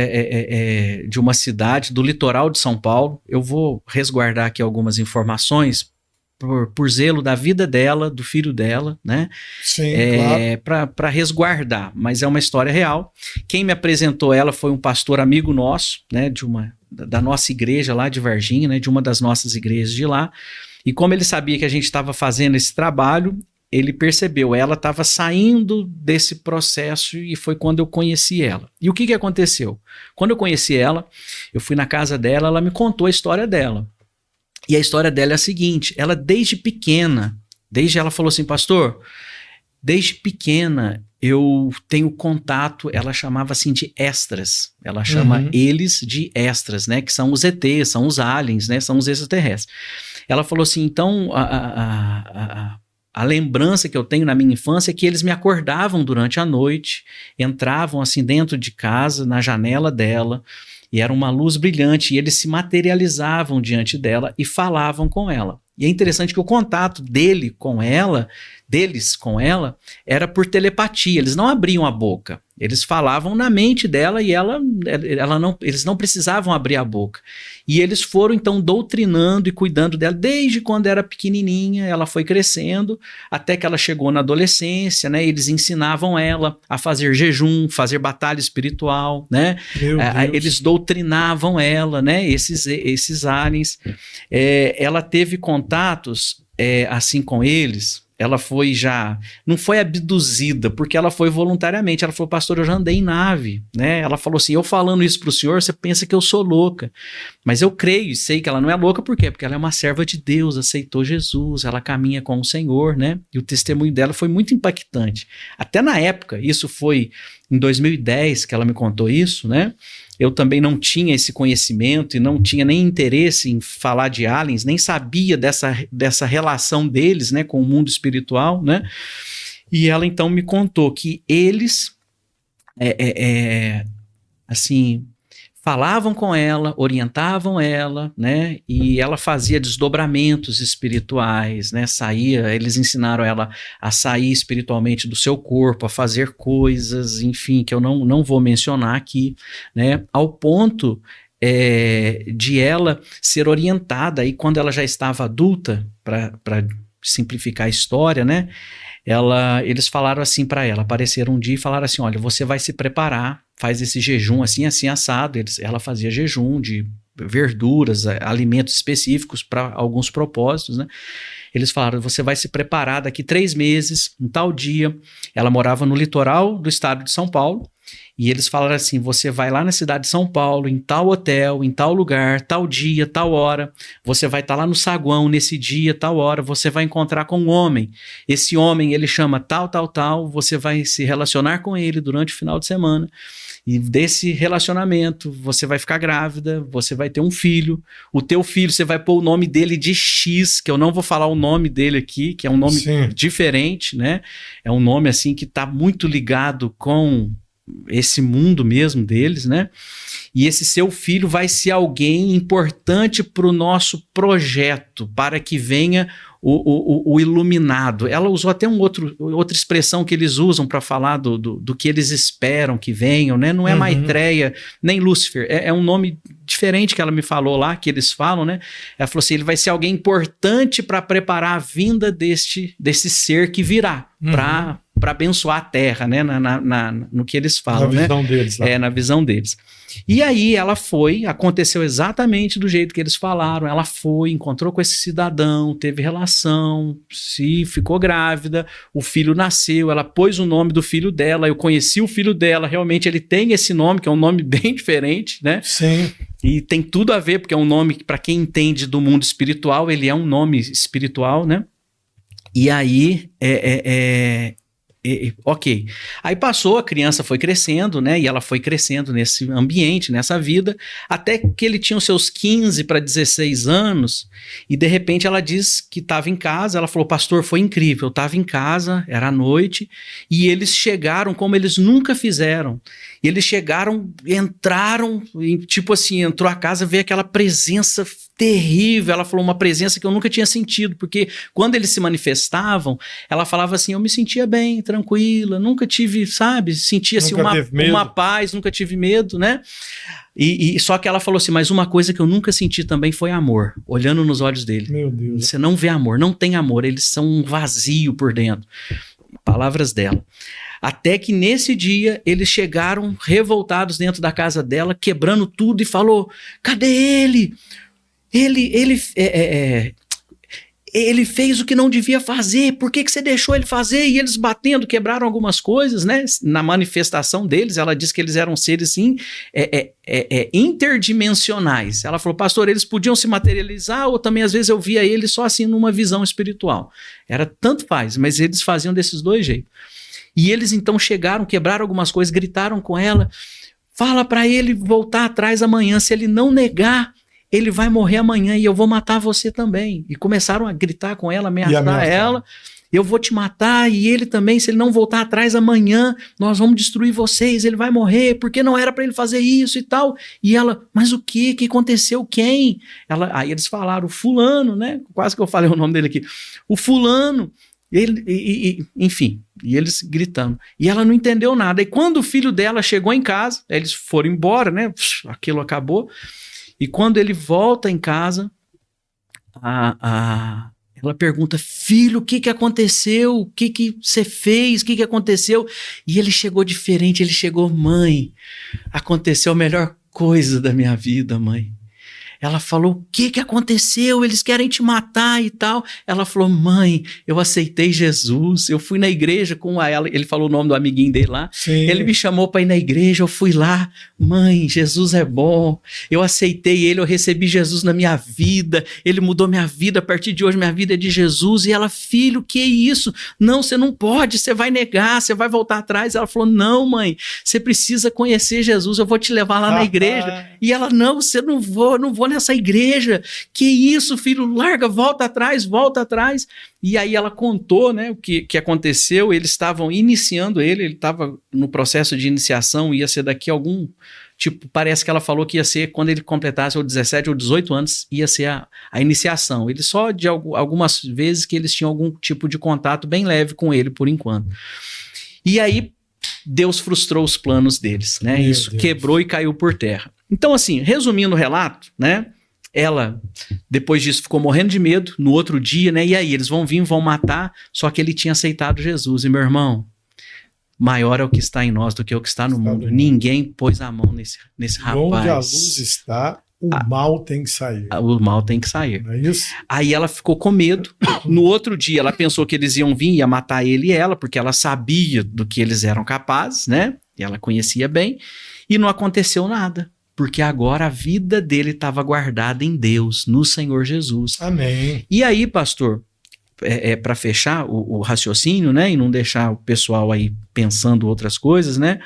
de uma cidade do litoral de São Paulo. Eu vou resguardar aqui algumas informações por zelo da vida dela, do filho dela, né? Sim, claro. Para resguardar, mas é uma história real. Quem me apresentou ela foi um pastor amigo nosso, né, da nossa igreja lá de Varginha, né, de uma das nossas igrejas de lá. E como ele sabia que a gente estava fazendo esse trabalho, ele percebeu, ela estava saindo desse processo e foi quando eu conheci ela. E o que aconteceu? Quando eu conheci ela, eu fui na casa dela, ela me contou a história dela. E a história dela é a seguinte, ela desde pequena, ela falou assim, pastor, desde pequena eu tenho contato, ela chamava assim de extras, ela chama eles de extras, né, que são os ETs, são os aliens, né, são os extraterrestres. Ela falou assim, então a lembrança que eu tenho na minha infância é que eles me acordavam durante a noite, entravam assim dentro de casa, na janela dela, e era uma luz brilhante, e eles se materializavam diante dela e falavam com ela. E é interessante que o contato deles com ela, era por telepatia, eles não abriam a boca. Eles falavam na mente dela e eles não precisavam abrir a boca. E eles foram então doutrinando e cuidando dela desde quando era pequenininha, ela foi crescendo, até que ela chegou na adolescência, né? Eles ensinavam ela a fazer jejum, fazer batalha espiritual, né? Eles doutrinavam ela, né? Esses aliens. Ela teve contatos assim com eles. Ela foi não foi abduzida, porque ela foi voluntariamente. Ela falou, pastor, eu já andei em nave, né? Ela falou assim, eu falando isso pro senhor, você pensa que eu sou louca. Mas eu creio e sei que ela não é louca, por quê? Porque ela é uma serva de Deus, aceitou Jesus, ela caminha com o Senhor, né? E o testemunho dela foi muito impactante. Até na época, isso foi em 2010 que ela me contou isso, né? Eu também não tinha esse conhecimento e não tinha nem interesse em falar de aliens, nem sabia dessa relação deles, né, com o mundo espiritual, né? E ela então me contou que eles, assim, falavam com ela, orientavam ela, né? E ela fazia desdobramentos espirituais, né? Eles ensinaram ela a sair espiritualmente do seu corpo, a fazer coisas, enfim, que eu não vou mencionar aqui, né? Ao ponto de ela ser orientada, e quando ela já estava adulta, para simplificar a história, né? Eles falaram assim para ela, apareceram um dia e falaram assim, olha, você vai se preparar, faz esse jejum assim, assim, assado. Ela fazia jejum de verduras, alimentos específicos para alguns propósitos, né? Eles falaram, você vai se preparar daqui 3 meses, em tal dia. Ela morava no litoral do estado de São Paulo, e eles falaram assim, você vai lá na cidade de São Paulo, em tal hotel, em tal lugar, tal dia, tal hora, você vai estar lá no saguão nesse dia, tal hora, você vai encontrar com um homem, esse homem ele chama tal, tal, tal, você vai se relacionar com ele durante o final de semana, e desse relacionamento você vai ficar grávida, você vai ter um filho, o teu filho você vai pôr o nome dele de X, que eu não vou falar o nome dele aqui, que é um nome diferente, né? É um nome assim que está muito ligado com esse mundo mesmo deles, né? E esse seu filho vai ser alguém importante para o nosso projeto, para que venha o iluminado. Ela usou até outra expressão que eles usam para falar do que eles esperam que venham, né? Não é Maitreya, nem Lúcifer, é um nome diferente que ela me falou lá, que eles falam, né? Ela falou assim, ele vai ser alguém importante para preparar a vinda desse ser que virá, para abençoar a terra, né? No que eles falam, na visão deles. Lá. Na visão deles. E aí ela foi, aconteceu exatamente do jeito que eles falaram, ela foi, encontrou com esse cidadão, teve relação, ficou grávida, o filho nasceu, ela pôs o nome do filho dela, eu conheci o filho dela, realmente ele tem esse nome, que é um nome bem diferente, né? Sim. E tem tudo a ver, porque é um nome que, para quem entende do mundo espiritual, ele é um nome espiritual, né? E aí, ok. Aí passou, a criança foi crescendo, né? E ela foi crescendo nesse ambiente, nessa vida, até que ele tinha os seus 15 para 16 anos, e de repente ela diz que estava em casa, ela falou, pastor, foi incrível, eu estava em casa, era à noite, e eles chegaram como eles nunca fizeram. E eles chegaram, entraram, tipo assim, entrou a casa, veio aquela presença terrível, ela falou uma presença que eu nunca tinha sentido, porque quando eles se manifestavam, ela falava assim, eu me sentia bem, tranquila, nunca tive, sabe, sentia assim uma paz, nunca tive medo, né? E só que ela falou assim, mas uma coisa que eu nunca senti também foi amor, olhando nos olhos dele. Meu Deus. Você não vê amor, não tem amor, eles são um vazio por dentro. Palavras dela. Até que nesse dia eles chegaram revoltados dentro da casa dela, quebrando tudo e falou, cadê ele? Ele fez o que não devia fazer, por que você deixou ele fazer? E eles batendo, quebraram algumas coisas, né? Na manifestação deles, ela disse que eles eram seres assim, interdimensionais. Ela falou, pastor, eles podiam se materializar ou também às vezes eu via eles só assim numa visão espiritual. Era tanto faz, mas eles faziam desses dois jeitos. E eles então chegaram, quebraram algumas coisas, gritaram com ela, fala para ele voltar atrás amanhã, se ele não negar, ele vai morrer amanhã e eu vou matar você também. E começaram a gritar com ela, ameaçar ela, eu vou te matar e ele também, se ele não voltar atrás amanhã, nós vamos destruir vocês, ele vai morrer, porque não era para ele fazer isso e tal. E ela, mas o que? O que aconteceu? Quem? Aí eles falaram, o fulano, né? Quase que eu falei o nome dele aqui. O fulano. Enfim, e eles gritando. E ela não entendeu nada. E quando o filho dela chegou em casa, eles foram embora, né? Aquilo acabou. E quando ele volta em casa, ela pergunta, filho, o que aconteceu? O que você fez? O que aconteceu? E ele chegou diferente, ele chegou, mãe, aconteceu a melhor coisa da minha vida, mãe. Ela falou, o que aconteceu? Eles querem te matar e tal. Ela falou, mãe, eu aceitei Jesus, eu fui na igreja com ela. Ele falou o nome do amiguinho dele lá. Sim. Ele me chamou para ir na igreja, eu fui lá. Mãe, Jesus é bom. Eu aceitei ele, eu recebi Jesus na minha vida. Ele mudou minha vida, a partir de hoje minha vida é de Jesus. E ela, filho, que isso? Não, você não pode, você vai negar, você vai voltar atrás. Ela falou, não, mãe, você precisa conhecer Jesus, eu vou te levar lá na igreja. E ela, não, você não vou nessa igreja, que isso, filho, larga, volta atrás, e aí ela contou, né, o que aconteceu, eles estavam iniciando ele estava no processo de iniciação, ia ser daqui a algum, tipo, parece que ela falou que ia ser quando ele completasse ou 17 ou 18 anos, ia ser a iniciação, ele só de algumas vezes que eles tinham algum tipo de contato bem leve com ele, por enquanto, e aí Deus frustrou os planos deles, né, isso quebrou e caiu por terra. Então, assim, resumindo o relato, né? Ela, depois disso, ficou morrendo de medo no outro dia, né? E aí, eles vão vir, vão matar, só que ele tinha aceitado Jesus. E, meu irmão, maior é o que está em nós do que o que está no mundo. Ninguém pôs a mão nesse rapaz. Onde a luz está, O mal tem que sair. O mal tem que sair. Não é isso? Aí ela ficou com medo. No outro dia, ela pensou que eles iam vir, ia matar ele e ela, porque ela sabia do que eles eram capazes, né? E ela conhecia bem. E não aconteceu nada. Porque agora a vida dele estava guardada em Deus, no Senhor Jesus. Amém. E aí, pastor, para fechar o raciocínio, né? E não deixar o pessoal aí pensando outras coisas, né?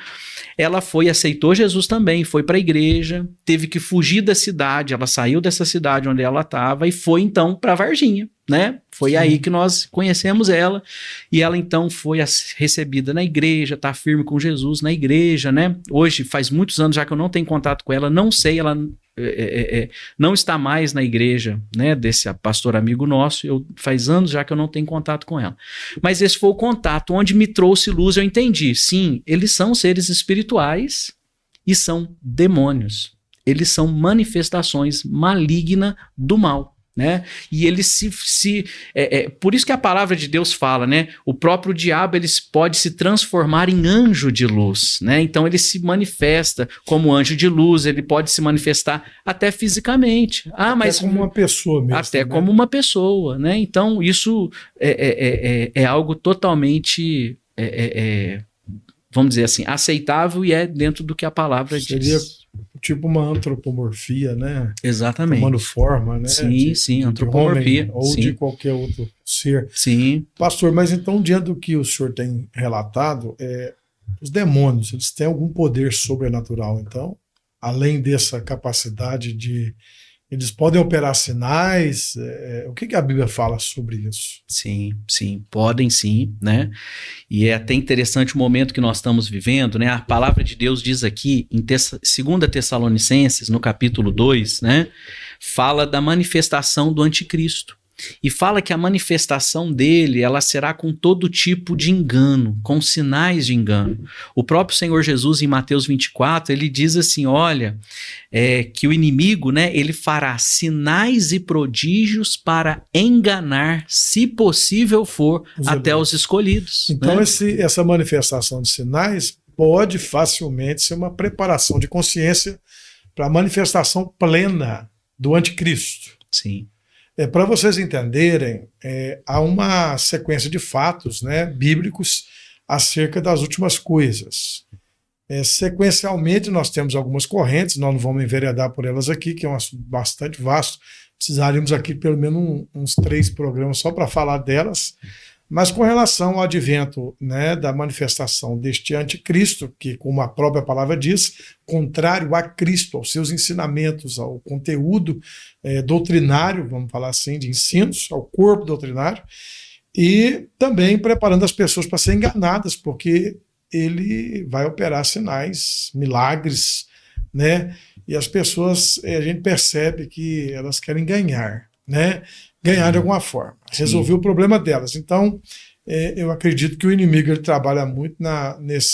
Ela aceitou Jesus também, foi para a igreja, teve que fugir da cidade, ela saiu dessa cidade onde ela estava e foi então para Varginha, né? Foi aí que nós conhecemos ela, e ela então foi recebida na igreja, tá firme com Jesus na igreja, né? Hoje faz muitos anos já que eu não tenho contato com ela, não sei, ela não está mais na igreja, né, desse pastor amigo nosso, faz anos já que eu não tenho contato com ela. Mas esse foi o contato onde me trouxe luz, eu entendi, sim, eles são seres espirituais e são demônios. Eles são manifestações malignas do mal. Né? E ele por isso que a palavra de Deus fala, né? O próprio diabo ele pode se transformar em anjo de luz, né? Então ele se manifesta como anjo de luz, ele pode se manifestar até fisicamente. Até como uma pessoa mesmo. Até como uma pessoa, né? Então isso é algo totalmente, vamos dizer assim, aceitável e é dentro do que a palavra diz. Tipo uma antropomorfia, né? Exatamente. Tomando forma, né? Sim, antropomorfia. De homem, ou de qualquer outro ser. Sim. Pastor, mas então, diante do que o senhor tem relatado, os demônios, eles têm algum poder sobrenatural, então? Além dessa capacidade de... Eles podem operar sinais? O que a Bíblia fala sobre isso? Sim, podem sim, né? E é até interessante o momento que nós estamos vivendo, né? A palavra de Deus diz aqui, em 2 Tessalonicenses, no capítulo 2, né? Fala da manifestação do anticristo. E fala que a manifestação dele, ela será com todo tipo de engano, com sinais de engano. O próprio Senhor Jesus, em Mateus 24, ele diz assim, olha, que o inimigo, né, ele fará sinais e prodígios para enganar, se possível for, até os escolhidos. Então, né? Essa manifestação de sinais pode facilmente ser uma preparação de consciência para a manifestação plena do anticristo. Sim. Para vocês entenderem, há uma sequência de fatos, né, bíblicos acerca das últimas coisas. Sequencialmente, nós temos algumas correntes, nós não vamos enveredar por elas aqui, que é bastante vasto. Precisaríamos aqui pelo menos uns 3 programas só para falar delas. Mas com relação ao advento, né, da manifestação deste anticristo, que, como a própria palavra diz, contrário a Cristo, aos seus ensinamentos, ao conteúdo doutrinário, vamos falar assim, de ensinos, ao corpo doutrinário, e também preparando as pessoas para serem enganadas, porque ele vai operar sinais, milagres, né? E as pessoas, a gente percebe que elas querem ganhar, né? Ganhar de alguma forma, resolver o problema delas. Então, eu acredito que o inimigo ele trabalha muito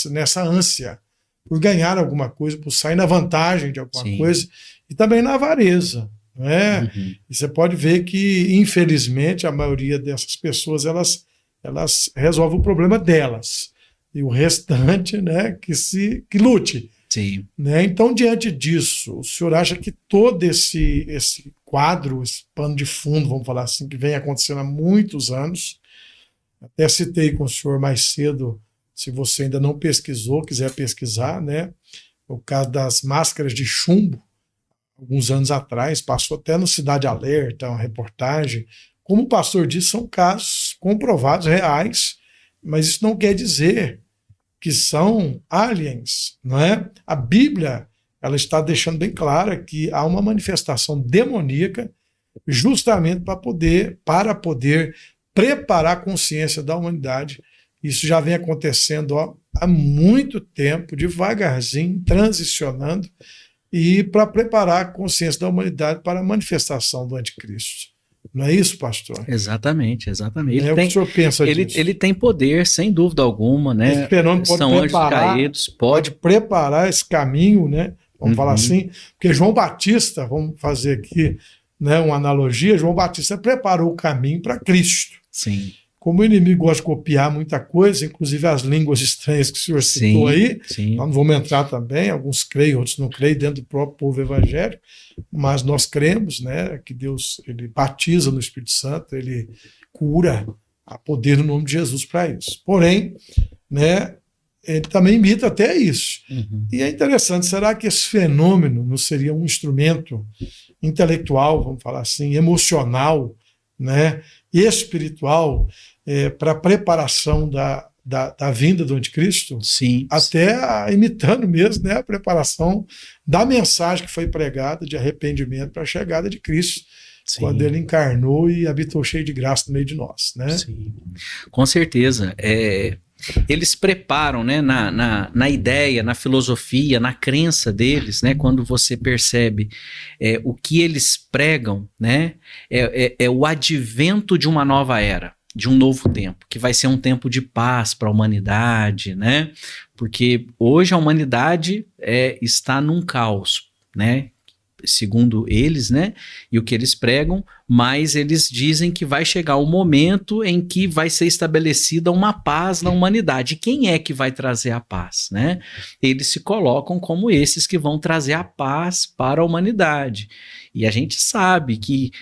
nessa ânsia por ganhar alguma coisa, por sair na vantagem de alguma coisa, e também na avareza. Né? Uhum. E você pode ver que, infelizmente, a maioria dessas pessoas elas resolvem o problema delas. E o restante, né, que lute. Sim. Né? Então, diante disso, o senhor acha que todo esse quadro, esse pano de fundo, vamos falar assim, que vem acontecendo há muitos anos, até citei com o senhor mais cedo, se você ainda não pesquisou, quiser pesquisar, né? O caso das máscaras de chumbo, alguns anos atrás, passou até no Cidade Alerta, uma reportagem. Como o pastor disse, são casos comprovados, reais, mas isso não quer dizer que são aliens, não é? A Bíblia, ela está deixando bem clara que há uma manifestação demoníaca justamente para poder preparar a consciência da humanidade. Isso já vem acontecendo há muito tempo, devagarzinho, transicionando, e para preparar a consciência da humanidade para a manifestação do anticristo. Não é isso, pastor? Exatamente. O que o senhor pensa disso? Ele tem poder, sem dúvida alguma, né? Esse fenômeno pode São anjos caídos, pode preparar esse caminho, né? Vamos falar assim, porque João Batista, vamos fazer aqui, né, uma analogia, João Batista preparou o caminho para Cristo. Sim. como o inimigo gosta de copiar muita coisa, inclusive as línguas estranhas que o senhor citou aí, nós não vamos entrar também, alguns creem, outros não creem, dentro do próprio povo evangélico, mas nós cremos, né, que Deus, ele batiza no Espírito Santo, ele cura, há poder no nome de Jesus para isso. Porém, né, ele também imita até isso. E é interessante, será que esse fenômeno não seria um instrumento intelectual, vamos falar assim, emocional, né, espiritual, para a preparação da vinda do anticristo? Sim. Até imitando mesmo, né, a preparação da mensagem que foi pregada de arrependimento para a chegada de Cristo. Sim. Quando ele encarnou e habitou cheio de graça no meio de nós, né? Sim, com certeza. Eles preparam, né, na ideia, na filosofia, na crença deles, né, quando você percebe o que eles pregam, né, é o advento de uma nova era, de um novo tempo, que vai ser um tempo de paz para a humanidade, né, porque hoje a humanidade está num caos, né, segundo eles, né, e o que eles pregam, mas eles dizem que vai chegar o momento em que vai ser estabelecida uma paz na humanidade. Quem é que vai trazer a paz, né? Eles se colocam como esses que vão trazer a paz para a humanidade. E a gente sabe que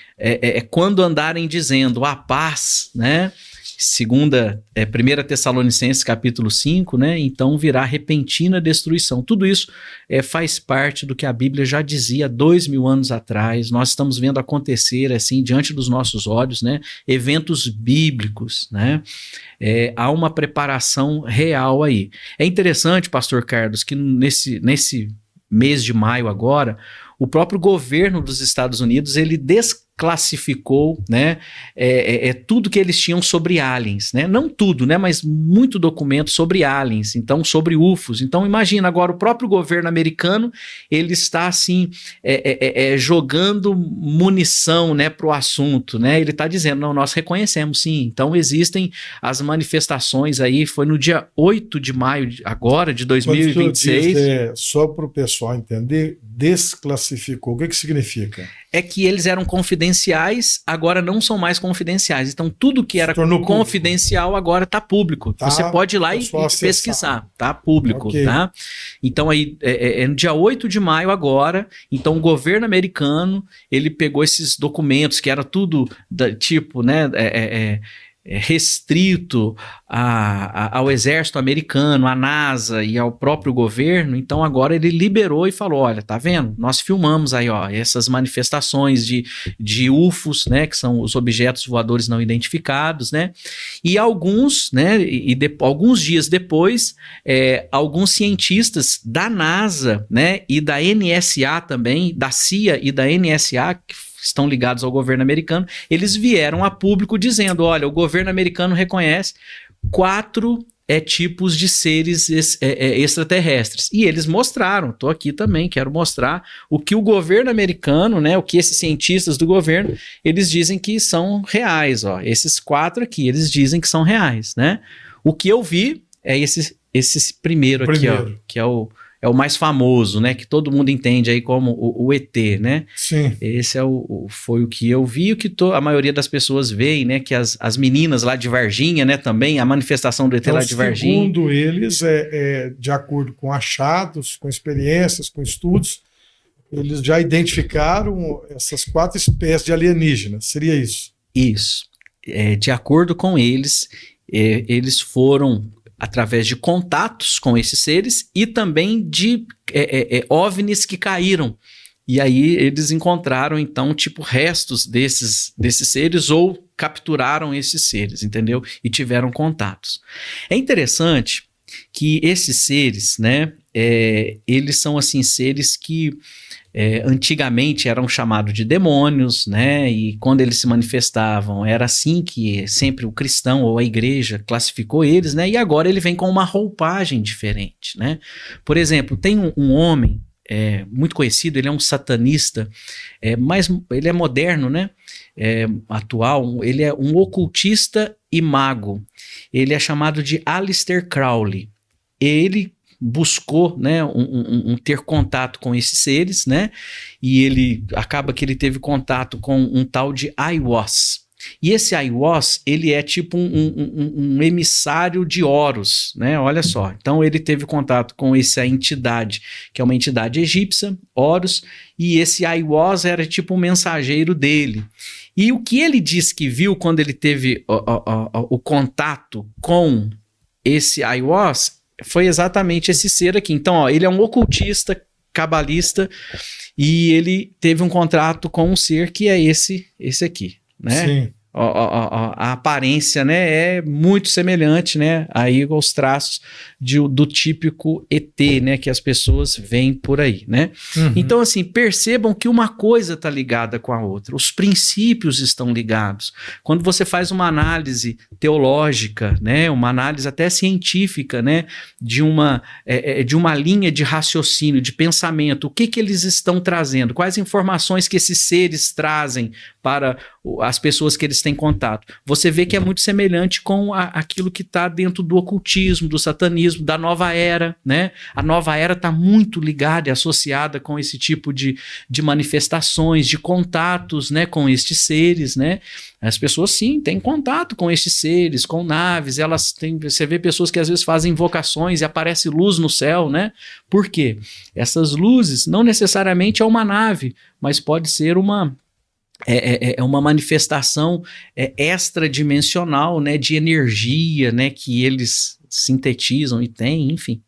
quando andarem dizendo a paz, né, segunda, 1 Tessalonicenses capítulo 5, né? Então virá repentina destruição. Tudo isso faz parte do que a Bíblia já dizia 2000 anos atrás. Nós estamos vendo acontecer assim diante dos nossos olhos, né? Eventos bíblicos, né? Há uma preparação real aí. É interessante, pastor Carlos, que nesse mês de maio agora, o próprio governo dos Estados Unidos, ele desclassificou, né, tudo que eles tinham sobre aliens, né? Não tudo, né, mas muito documento sobre aliens, então sobre UFOs. Então imagina agora o próprio governo americano, ele está assim jogando munição, né, para o assunto, né? Ele está dizendo, não, nós reconhecemos sim. Então existem as manifestações aí, foi no dia 8 de maio agora de 2026. Só para o pessoal entender, desclassificou, o que significa? É que eles eram confidenciais, agora não são mais confidenciais. Então, tudo que era confidencial público. Agora está público. Tá, você pode ir lá e pesquisar. Está público. Okay. Tá? Então, aí, no dia 8 de maio agora, então o governo americano, ele pegou esses documentos que era tudo tipo, né, restrito ao exército americano, à NASA e ao próprio governo. Então agora ele liberou e falou, olha, tá vendo? Nós filmamos aí, ó, essas manifestações de UFOs, né, que são os objetos voadores não identificados, né, e alguns, né, alguns dias depois, alguns cientistas da NASA, né, e da NSA também, da CIA e da NSA, que estão ligados ao governo americano, eles vieram a público dizendo, olha, o governo americano reconhece 4 tipos de seres extraterrestres. E eles mostraram, estou aqui também, quero mostrar o que o governo americano, né, o que esses cientistas do governo, eles dizem que são reais. Ó, esses 4 aqui, eles dizem que são reais. Né? O que eu vi é esse primeiro aqui, ó, que é o mais famoso, né? Que todo mundo entende aí como o ET, né? Sim. Esse foi o que eu vi, o que a maioria das pessoas veem, né? Que as meninas lá de Varginha, né? Também, a manifestação do ET lá de Varginha. Segundo eles, de acordo com achados, com experiências, com estudos, eles já identificaram essas 4 espécies de alienígenas. Seria isso? Isso. De acordo com eles, eles foram através de contatos com esses seres e também de OVNIs que caíram. E aí eles encontraram, então, tipo, restos desses seres ou capturaram esses seres, entendeu? E tiveram contatos. É interessante que esses seres, né, eles são, assim, seres que antigamente eram chamados de demônios, né? E quando eles se manifestavam, era assim que sempre o cristão ou a igreja classificou eles, né? E agora ele vem com uma roupagem diferente, né? Por exemplo, tem um homem muito conhecido, ele é um satanista, mas ele é moderno, né? Atual, ele é um ocultista e mago. Ele é chamado de Aleister Crowley. Ele buscou, né, ter contato com esses seres, né, e ele acaba que ele teve contato com um tal de Aiwass. E esse Aiwass, ele é tipo um emissário de Horus, né? Olha só. Então ele teve contato com essa entidade, que é uma entidade egípcia, Horus, e esse Aiwass era tipo um mensageiro dele. E o que ele disse que viu quando ele teve o contato com esse Aiwass foi exatamente esse ser aqui. Então, ó, ele é um ocultista, cabalista, e ele teve um contrato com um ser que é esse aqui, né? Sim. A aparência, né, é muito semelhante, né, aí aos traços do típico ET, né, que as pessoas veem por aí, né? Então, assim, percebam que uma coisa está ligada com a outra, os princípios estão ligados. Quando você faz uma análise teológica, né, uma análise até científica, né, de uma linha de raciocínio, de pensamento, o que eles estão trazendo, quais informações que esses seres trazem para as pessoas que eles têm contato. Você vê que é muito semelhante com aquilo que está dentro do ocultismo, do satanismo, da nova era, né? A nova era está muito ligada e associada com esse tipo de manifestações, de contatos, né, com estes seres, né? As pessoas, sim, têm contato com estes seres, com naves, elas têm, você vê pessoas que às vezes fazem invocações e aparece luz no céu, né? Por quê? Essas luzes não necessariamente é uma nave, mas pode ser uma manifestação extradimensional, né, de energia, né, que eles sintetizam e tem, enfim,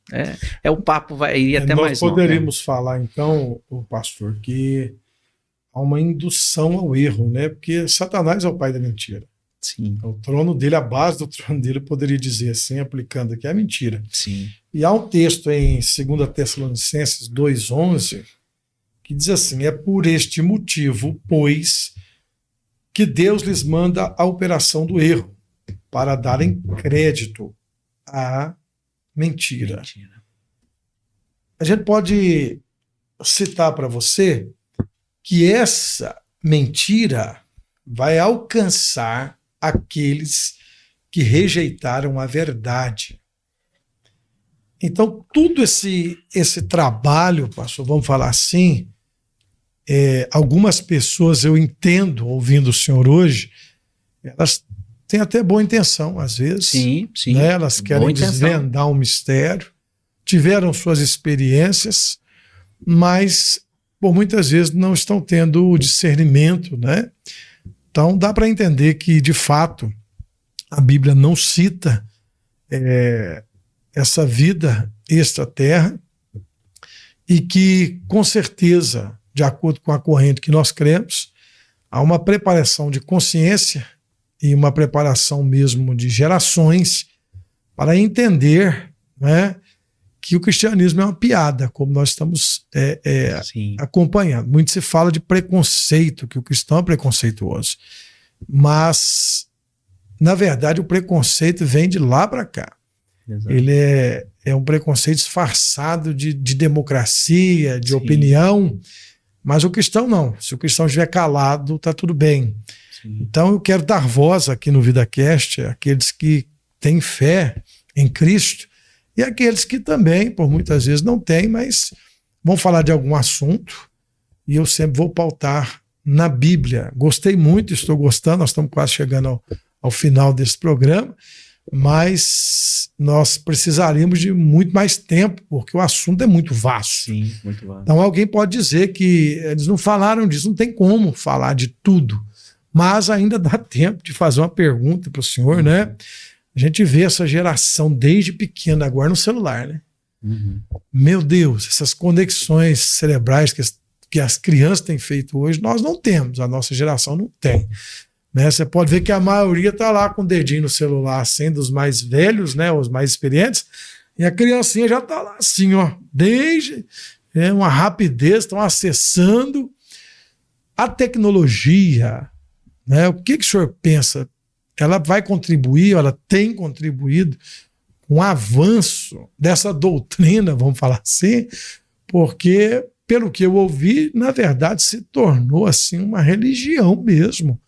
o papo vai ir até mais longe. Nós poderíamos falar, então, o pastor, que há uma indução ao erro, né, porque Satanás é o pai da mentira. Sim. O trono dele, a base do trono dele, poderia dizer assim, aplicando aqui, é mentira. Sim. E há um texto em 2 Tessalonicenses 2:11, que diz assim: é por este motivo, pois, que Deus lhes manda a operação do erro, para darem crédito à mentira. A gente pode citar para você que essa mentira vai alcançar aqueles que rejeitaram a verdade. Então, tudo esse trabalho, pastor, vamos falar assim, algumas pessoas, eu entendo, ouvindo o senhor hoje, elas têm até boa intenção, às vezes. Sim, sim. Né? Elas querem desvendar um mistério, tiveram suas experiências, mas por muitas vezes não estão tendo o discernimento, né? Então dá para entender que, de fato, a Bíblia não cita essa vida extraterra e que, com certeza, de acordo com a corrente que nós cremos, há uma preparação de consciência e uma preparação mesmo de gerações para entender, né, que o cristianismo é uma piada, como nós estamos acompanhando. Muito se fala de preconceito, que o cristão é preconceituoso. Mas, na verdade, o preconceito vem de lá para cá. Exato. Ele é um preconceito disfarçado de democracia, de opinião, mas o cristão não. Se o cristão estiver calado, está tudo bem. Sim. Então eu quero dar voz aqui no VidaCast àqueles que têm fé em Cristo e aqueles que também, por muitas vezes, não têm, mas vão falar de algum assunto e eu sempre vou pautar na Bíblia. Gostei muito, estou gostando, nós estamos quase chegando ao final desse programa, mas nós precisaríamos de muito mais tempo, porque o assunto é muito vasto. Sim, muito vasto. Então alguém pode dizer que eles não falaram disso, não tem como falar de tudo, mas ainda dá tempo de fazer uma pergunta para o senhor, né? A gente vê essa geração desde pequena agora no celular, né? Uhum. Meu Deus, essas conexões cerebrais que as crianças têm feito hoje, nós não temos, a nossa geração não tem. Né? Você pode ver que a maioria está lá com o dedinho no celular, sendo os mais velhos, né, os mais experientes, e a criancinha já está lá assim, ó, desde uma rapidez, estão acessando a tecnologia. Né? O que o senhor pensa? Ela vai contribuir, ela tem contribuído com o avanço dessa doutrina, vamos falar assim, porque, pelo que eu ouvi, na verdade se tornou assim uma religião mesmo,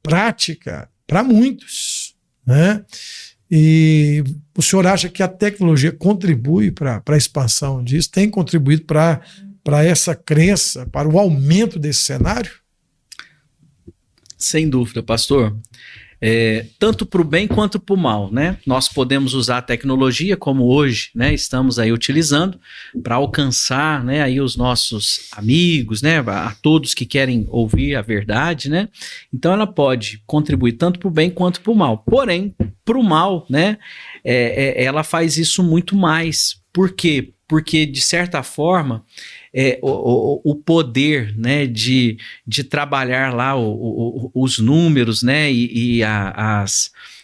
prática para muitos, né? E o senhor acha que a tecnologia contribui para a expansão disso? Tem contribuído para essa crença, para o aumento desse cenário? Sem dúvida, pastor. Tanto para o bem quanto para o mal, né? Nós podemos usar a tecnologia como hoje, né? Estamos aí utilizando para alcançar, né? Aí os nossos amigos, né? A todos que querem ouvir a verdade, né? Então ela pode contribuir tanto para o bem quanto para o mal. Porém, para o mal, né? Ela faz isso muito mais. Por quê? Porque, de certa forma, o poder, né, de trabalhar lá os números, né,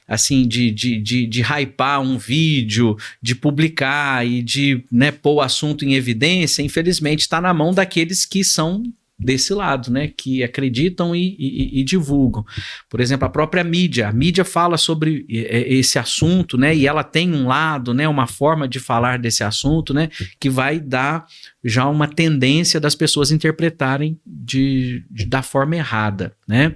assim, de hypar um vídeo, de publicar e de, né, pôr o assunto em evidência, infelizmente está na mão daqueles que são desse lado, né, que acreditam e divulgam. Por exemplo, a própria mídia. A mídia fala sobre esse assunto, né, e ela tem um lado, né, uma forma de falar desse assunto, né, que vai dar já uma tendência das pessoas interpretarem da forma errada, né.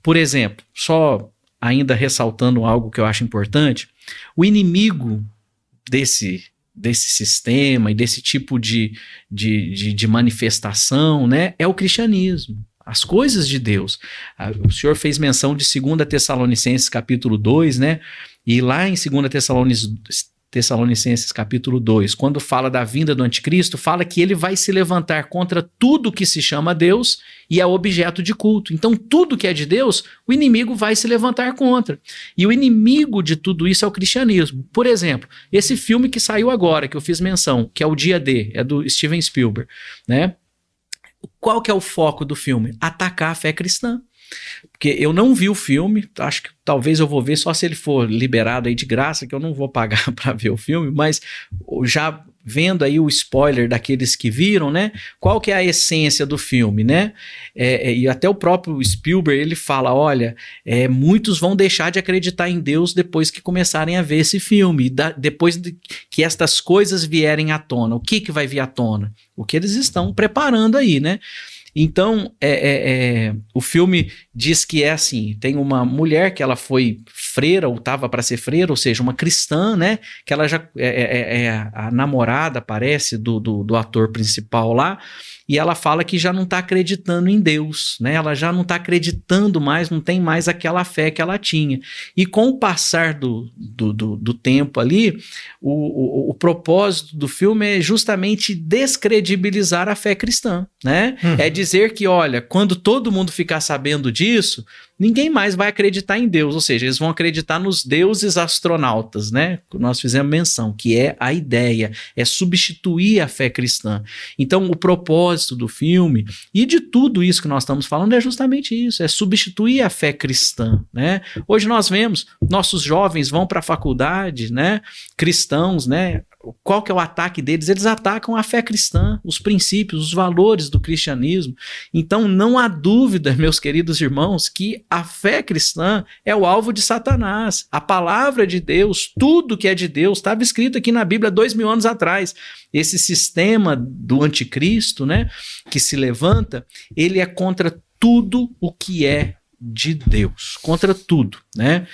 Por exemplo, só ainda ressaltando algo que eu acho importante, o inimigo desse sistema e desse tipo de manifestação, né, é o cristianismo, as coisas de Deus. O senhor fez menção de 2 Tessalonicenses capítulo 2, né, e lá em 2 Tessalonicenses capítulo 2, quando fala da vinda do anticristo, fala que ele vai se levantar contra tudo que se chama Deus e é objeto de culto. Então, tudo que é de Deus, o inimigo vai se levantar contra. E o inimigo de tudo isso é o cristianismo. Por exemplo, esse filme que saiu agora, que eu fiz menção, que é o Dia D, é do Steven Spielberg, né? Qual que é o foco do filme? Atacar a fé cristã. Porque eu não vi o filme, acho que talvez eu vou ver só se ele for liberado aí de graça, que eu não vou pagar para ver o filme, mas já vendo aí o spoiler daqueles que viram, né? Qual que é a essência do filme, né? E até o próprio Spielberg, ele fala, olha, muitos vão deixar de acreditar em Deus depois que começarem a ver esse filme, depois que estas coisas vierem à tona. O que vai vir à tona? O que eles estão preparando aí, né? Então, o filme diz que é assim, tem uma mulher que ela foi freira, ou estava para ser freira, ou seja, uma cristã, né, que ela já a namorada, parece, do ator principal lá, e ela fala que já não está acreditando em Deus, né, ela já não está acreditando mais, não tem mais aquela fé que ela tinha. E com o passar do tempo ali, o propósito do filme é justamente descredibilizar a fé cristã, né? É dizer que, olha, quando todo mundo ficar sabendo disso, ninguém mais vai acreditar em Deus, ou seja, eles vão acreditar nos deuses astronautas, né? Nós fizemos menção, que é a ideia, é substituir a fé cristã. Então, o propósito do filme e de tudo isso que nós estamos falando é justamente isso, é substituir a fé cristã, né? Hoje nós vemos, nossos jovens vão para a faculdade, né? Cristãos, né? Qual que é o ataque deles? Eles atacam a fé cristã, os princípios, os valores do cristianismo. Então não há dúvida, meus queridos irmãos, que a fé cristã é o alvo de Satanás. A palavra de Deus, tudo que é de Deus, estava escrito aqui na Bíblia 2000 anos atrás. Esse sistema do anticristo, né, que se levanta, ele é contra tudo o que é de Deus, contra tudo, né?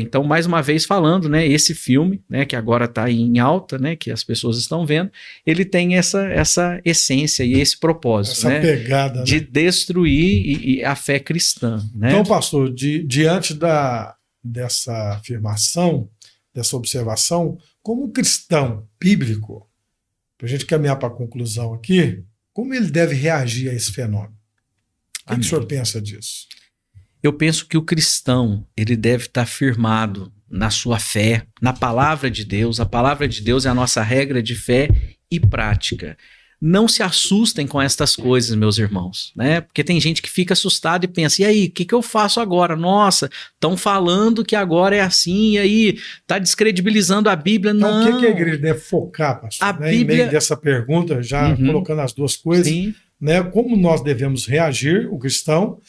Então, mais uma vez falando, né, esse filme, né, que agora está em alta, né, que as pessoas estão vendo, ele tem essa essência e esse propósito, essa, né, pegada, de, né, destruir a fé cristã, né? Então, pastor, diante dessa afirmação, dessa observação, como cristão bíblico, para a gente caminhar para a conclusão aqui, como ele deve reagir a esse fenômeno? O que o senhor pensa disso? Eu penso que o cristão, ele deve estar firmado na sua fé, na palavra de Deus. A palavra de Deus é a nossa regra de fé e prática. Não se assustem com estas coisas, meus irmãos, né? Porque tem gente que fica assustada e pensa, e aí, o que eu faço agora? Nossa, estão falando que agora é assim, e aí, está descredibilizando a Bíblia. Então, não. O que a igreja deve focar, pastor? A Bíblia... Em meio dessa pergunta, já colocando as duas coisas, sim, né, como nós devemos reagir, o cristão,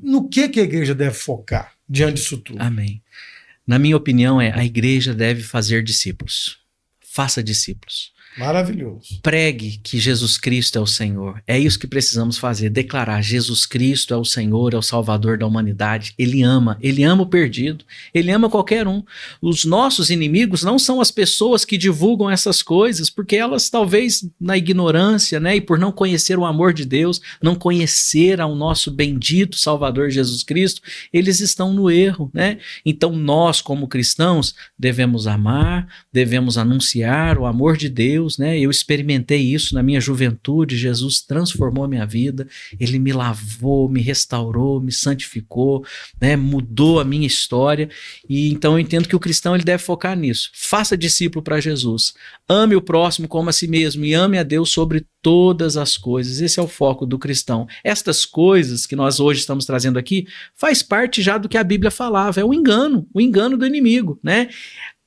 no que a igreja deve focar diante disso tudo? Amém. Na minha opinião, a igreja deve fazer discípulos. Faça discípulos. Maravilhoso. Pregue que Jesus Cristo é o Senhor. É isso que precisamos fazer, declarar: Jesus Cristo é o Senhor, é o Salvador da humanidade. Ele ama o perdido, ele ama qualquer um. Os nossos inimigos não são as pessoas que divulgam essas coisas, porque elas talvez na ignorância, né, e por não conhecer o amor de Deus, não conhecer ao nosso bendito Salvador Jesus Cristo, eles estão no erro, né? Então nós, como cristãos, devemos amar, devemos anunciar o amor de Deus, né? Eu experimentei isso na minha juventude. Jesus transformou minha vida, ele me lavou, me restaurou, me santificou, né? Mudou a minha história. E então eu entendo que o cristão ele deve focar nisso. Faça discípulo para Jesus, ame o próximo como a si mesmo e ame a Deus sobre todas as coisas. Esse é o foco do cristão. Estas coisas que nós hoje estamos trazendo aqui faz parte já do que a Bíblia falava, é o engano do inimigo, né?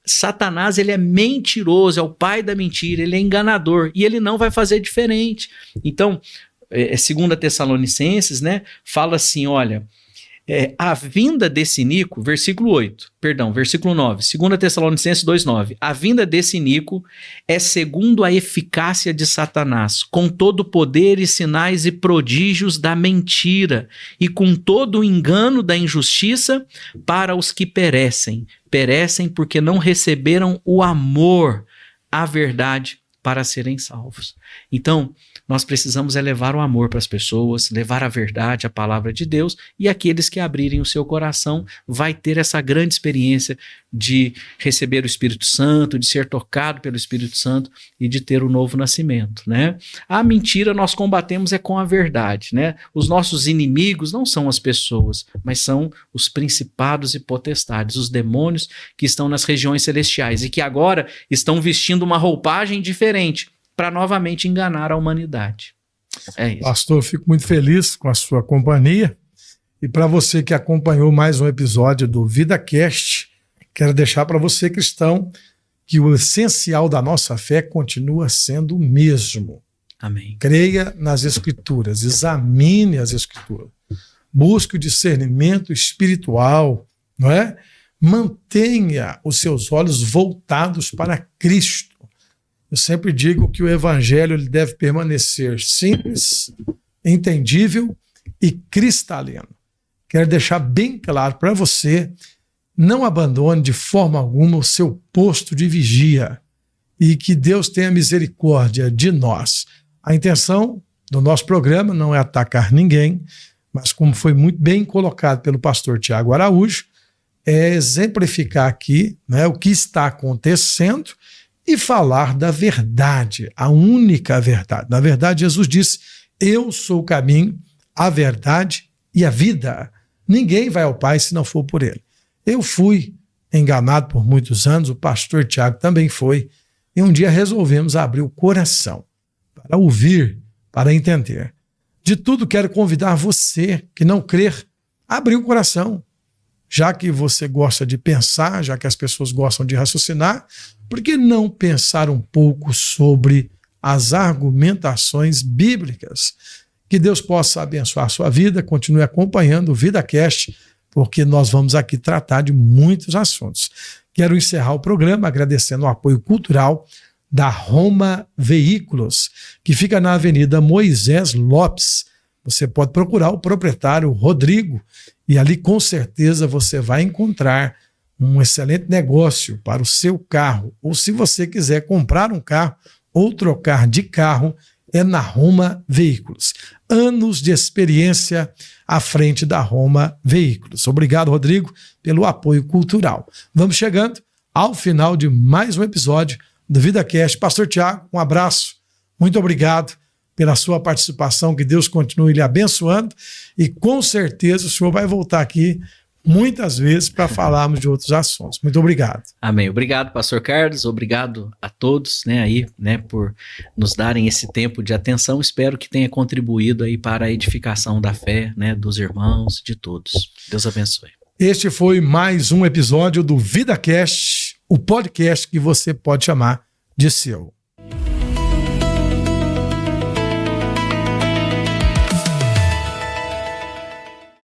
Satanás, ele é mentiroso, é o pai da mentira, ele é enganador e ele não vai fazer diferente. Então, 2 Tessalonicenses, né, fala assim, olha, a vinda desse Nico, versículo 9, 2 Tessalonicenses 2,9, a vinda desse Nico é segundo a eficácia de Satanás, com todo o poder e sinais e prodígios da mentira e com todo o engano da injustiça para os que perecem porque não receberam o amor, a verdade, para serem salvos. Então, nós precisamos levar o amor para as pessoas, levar a verdade, a palavra de Deus, e aqueles que abrirem o seu coração vai ter essa grande experiência de receber o Espírito Santo, de ser tocado pelo Espírito Santo e de ter o novo nascimento, né? A mentira nós combatemos com a verdade, né? Os nossos inimigos não são as pessoas, mas são os principados e potestades, os demônios que estão nas regiões celestiais e que agora estão vestindo uma roupagem diferente para novamente enganar a humanidade. É isso. Pastor, fico muito feliz com a sua companhia. E para você que acompanhou mais um episódio do VidaCast, quero deixar para você, cristão, que o essencial da nossa fé continua sendo o mesmo. Amém. Creia nas Escrituras, examine as Escrituras, busque o discernimento espiritual, não é? Mantenha os seus olhos voltados para Cristo. Eu sempre digo que o evangelho ele deve permanecer simples, entendível e cristalino. Quero deixar bem claro para você, não abandone de forma alguma o seu posto de vigia e que Deus tenha misericórdia de nós. A intenção do nosso programa não é atacar ninguém, mas como foi muito bem colocado pelo pastor Tiago Araújo, é exemplificar aqui, né, o que está acontecendo e falar da verdade, a única verdade. Na verdade, Jesus disse, eu sou o caminho, a verdade e a vida. Ninguém vai ao Pai se não for por ele. Eu fui enganado por muitos anos, o pastor Tiago também foi, e um dia resolvemos abrir o coração para ouvir, para entender. De tudo, quero convidar você que não crer, a abrir o coração. Já que você gosta de pensar, já que as pessoas gostam de raciocinar, por que não pensar um pouco sobre as argumentações bíblicas? Que Deus possa abençoar a sua vida, continue acompanhando o VidaCast, porque nós vamos aqui tratar de muitos assuntos. Quero encerrar o programa agradecendo o apoio cultural da Roma Veículos, que fica na Avenida Moisés Lopes. Você pode procurar o proprietário Rodrigo e ali com certeza você vai encontrar um excelente negócio para o seu carro. Ou se você quiser comprar um carro ou trocar de carro, é na Roma Veículos. Anos de experiência à frente da Roma Veículos. Obrigado, Rodrigo, pelo apoio cultural. Vamos chegando ao final de mais um episódio do VidaCast. Pastor Tiago, um abraço. Muito obrigado pela sua participação, que Deus continue lhe abençoando e com certeza o senhor vai voltar aqui muitas vezes para falarmos de outros assuntos. Muito obrigado. Amém. Obrigado, pastor Carlos. Obrigado a todos, né, aí, né, por nos darem esse tempo de atenção. Espero que tenha contribuído aí para a edificação da fé, né, dos irmãos, de todos. Deus abençoe. Este foi mais um episódio do VidaCast, o podcast que você pode chamar de seu.